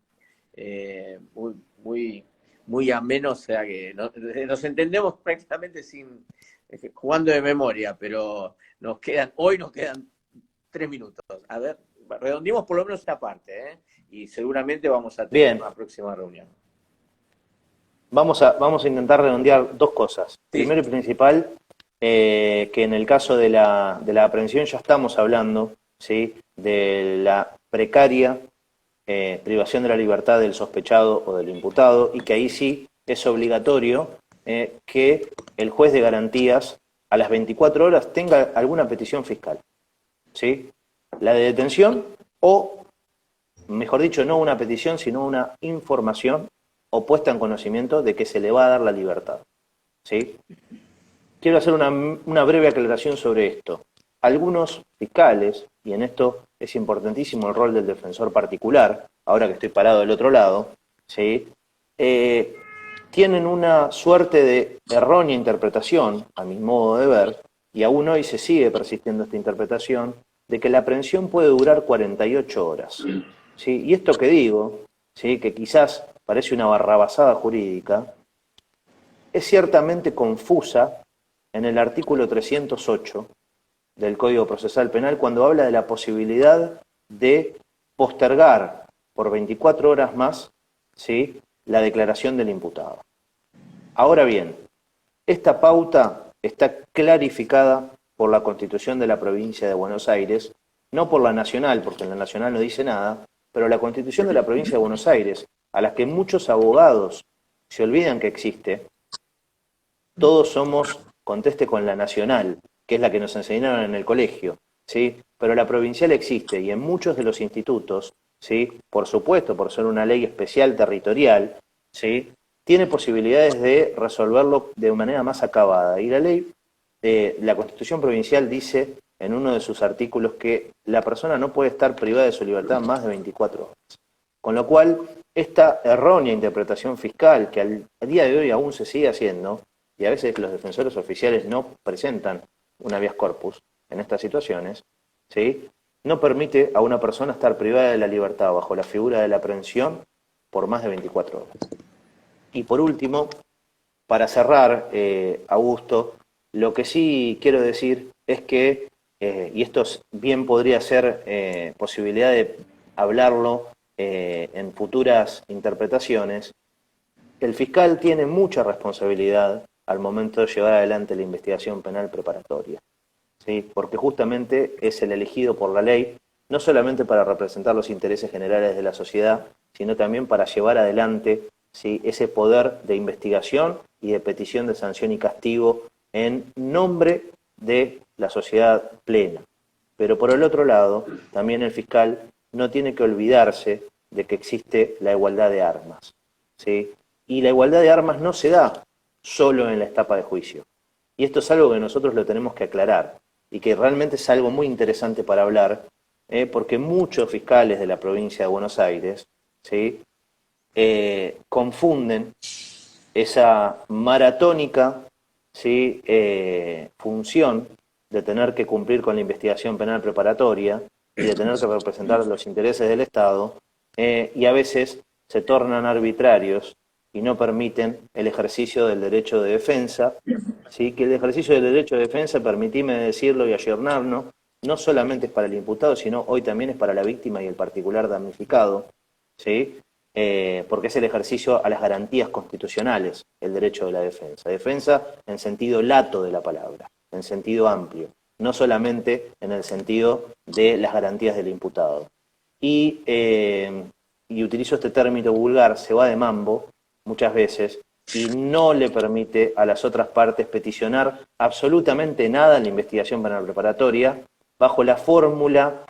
muy ameno, o sea que nos entendemos prácticamente jugando de memoria, pero hoy nos quedan 3 minutos. A ver, redondimos por lo menos esta parte, y seguramente vamos a tener Bien, una próxima reunión. vamos a intentar redondear dos cosas. Sí. Primero y principal, que en el caso de la aprehensión ya estamos hablando, ¿sí?, de la precaria privación de la libertad del sospechado o del imputado, y que ahí sí es obligatorio que el juez de garantías a las 24 horas tenga alguna petición fiscal, ¿sí? La de detención o, mejor dicho, no una petición, sino una información o puesta en conocimiento de que se le va a dar la libertad, ¿sí? Quiero hacer una breve aclaración sobre esto. Algunos fiscales, y en esto es importantísimo el rol del defensor particular, ahora que estoy parado del otro lado, ¿sí?, tienen una suerte de errónea interpretación, a mi modo de ver, y aún hoy se sigue persistiendo esta interpretación, de que la aprehensión puede durar 48 horas. ¿Sí? Y esto que digo, ¿sí?, que quizás parece una barrabasada jurídica, es ciertamente confusa en el artículo 308 del Código Procesal Penal cuando habla de la posibilidad de postergar por 24 horas más, ¿sí?, la declaración del imputado. Ahora bien, esta pauta está clarificada por la Constitución de la Provincia de Buenos Aires, no por la Nacional, porque en la Nacional no dice nada, pero la Constitución de la Provincia de Buenos Aires, a la que muchos abogados se olvidan que existe. Todos somos, conteste con la nacional, que es la que nos enseñaron en el colegio, ¿sí? Pero la provincial existe y en muchos de los institutos, ¿sí?, por supuesto, por ser una ley especial territorial, ¿sí?, tiene posibilidades de resolverlo de manera más acabada. Y la ley, la Constitución provincial dice en uno de sus artículos que la persona no puede estar privada de su libertad más de 24 horas. Con lo cual, esta errónea interpretación fiscal, que al día de hoy aún se sigue haciendo, y a veces los defensores oficiales no presentan un habeas corpus en estas situaciones, ¿sí?, no permite a una persona estar privada de la libertad bajo la figura de la aprehensión por más de 24 horas. Y por último, para cerrar, Augusto, lo que sí quiero decir es que, y esto bien podría ser posibilidad de hablarlo en futuras interpretaciones, el fiscal tiene mucha responsabilidad al momento de llevar adelante la investigación penal preparatoria, ¿sí?, porque justamente es el elegido por la ley, no solamente para representar los intereses generales de la sociedad, sino también para llevar adelante, ¿sí?, ese poder de investigación y de petición de sanción y castigo en nombre de la sociedad plena. Pero por el otro lado, también el fiscal no tiene que olvidarse de que existe la igualdad de armas, ¿sí? Y la igualdad de armas no se da solo en la etapa de juicio. Y esto es algo que nosotros lo tenemos que aclarar y que realmente es algo muy interesante para hablar, porque muchos fiscales de la provincia de Buenos Aires, ¿sí?, confunden esa maratónica, ¿sí?, función de tener que cumplir con la investigación penal preparatoria y de tener que representar los intereses del Estado, y a veces se tornan arbitrarios y no permiten el ejercicio del derecho de defensa, ¿sí?, que el ejercicio del derecho de defensa, permitime decirlo y ayornarnos, no solamente es para el imputado, sino hoy también es para la víctima y el particular damnificado, ¿sí?, porque es el ejercicio a las garantías constitucionales, el derecho de la defensa. Defensa en sentido lato de la palabra, en sentido amplio, no solamente en el sentido de las garantías del imputado. Y utilizo este término vulgar, se va de mambo muchas veces y no le permite a las otras partes peticionar absolutamente nada en la investigación penal preparatoria bajo la fórmula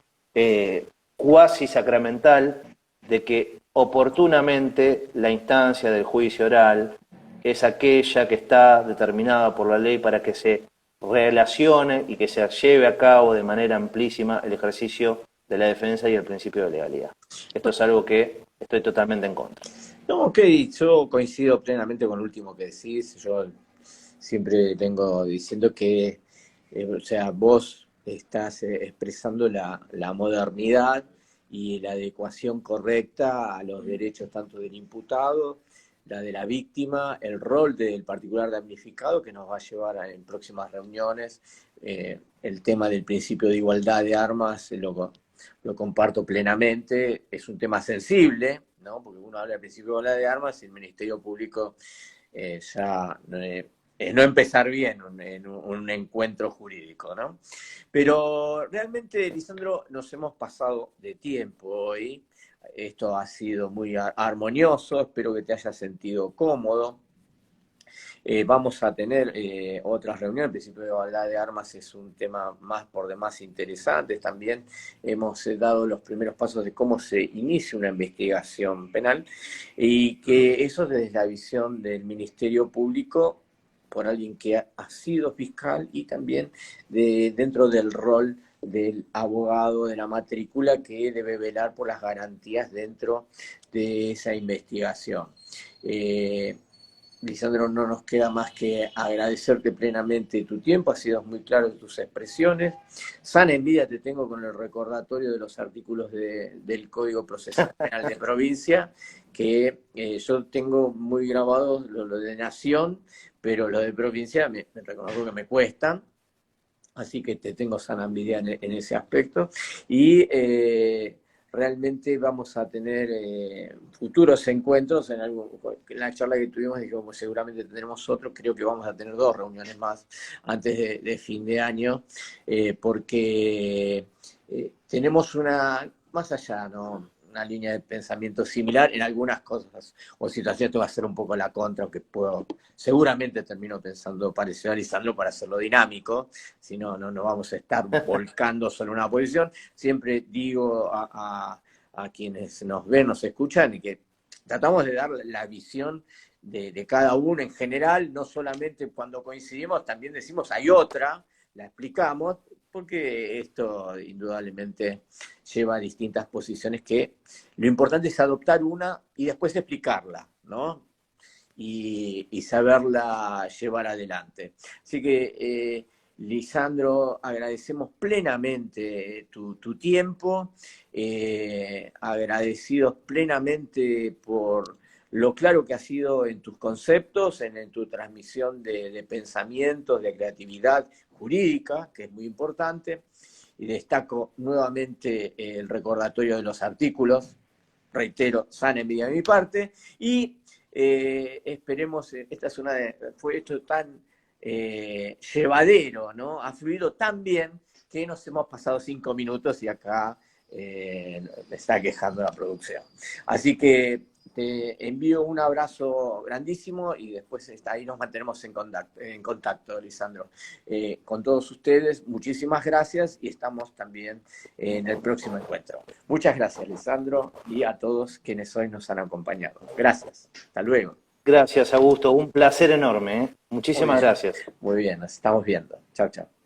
cuasi sacramental de que oportunamente la instancia del juicio oral es aquella que está determinada por la ley para que se relacione y que se lleve a cabo de manera amplísima el ejercicio de la defensa y el principio de legalidad. Esto es algo que estoy totalmente en contra. No, ok, yo coincido plenamente con lo último que decís. Yo siempre vengo diciendo que, o sea, vos estás expresando la modernidad y la adecuación correcta a los derechos tanto del imputado, la de la víctima, el rol del particular damnificado que nos va a llevar en próximas reuniones. El tema del principio de igualdad de armas lo comparto plenamente. Es un tema sensible, ¿no?, porque uno habla del principio de igualdad de armas y el Ministerio Público ya es no empezar bien en un encuentro jurídico, ¿no? Pero realmente, Lisandro, nos hemos pasado de tiempo hoy. Esto ha sido muy armonioso, espero que te hayas sentido cómodo. Vamos a tener otras reuniones. El principio de igualdad de armas es un tema más por demás interesante. También hemos dado los primeros pasos de cómo se inicia una investigación penal y que eso desde la visión del Ministerio Público por alguien que ha sido fiscal y también dentro del rol del abogado de la matrícula que debe velar por las garantías dentro de esa investigación. Lisandro, no nos queda más que agradecerte plenamente tu tiempo, has sido muy claro en tus expresiones. Sana envidia te tengo con el recordatorio de los artículos del Código Procesal Penal de provincia, que yo tengo muy grabados lo de nación, pero lo de provincia me reconozco que me cuestan. Así que te tengo sana envidia en ese aspecto. Y realmente vamos a tener futuros encuentros. En la charla que tuvimos dijimos, seguramente tendremos otros. Creo que vamos a tener 2 reuniones más antes de fin de año, porque tenemos más allá, ¿no? Una línea de pensamiento similar en algunas cosas o situaciones. Esto va a ser un poco la contra, aunque seguramente termino pensando parecido a Lisandro para hacerlo dinámico, si no, no vamos a estar volcando solo una posición. Siempre digo a quienes nos ven, nos escuchan, y que tratamos de dar la visión de cada uno en general, no solamente cuando coincidimos, también decimos hay otra, la explicamos, porque esto indudablemente lleva a distintas posiciones que lo importante es adoptar una y después explicarla, ¿no? Y saberla llevar adelante. Así que, Lisandro, agradecemos plenamente tu tiempo, agradecidos plenamente por lo claro que has sido en tus conceptos, en tu transmisión de pensamientos, de creatividad jurídica, que es muy importante, y destaco nuevamente el recordatorio de los artículos, reitero, sana envidia de mi parte, y esperemos, fue esto tan llevadero, ¿no? Ha fluido tan bien que nos hemos pasado 5 minutos y acá me está quejando la producción. Así que te envío un abrazo grandísimo y después ahí nos mantenemos en contacto, Lisandro. Con todos ustedes, muchísimas gracias y estamos también en el próximo encuentro. Muchas gracias, Lisandro, y a todos quienes hoy nos han acompañado. Gracias. Hasta luego. Gracias, Augusto. Un placer enorme, ¿eh? Muchísimas gracias. Muy bien, nos estamos viendo. Chao, chao.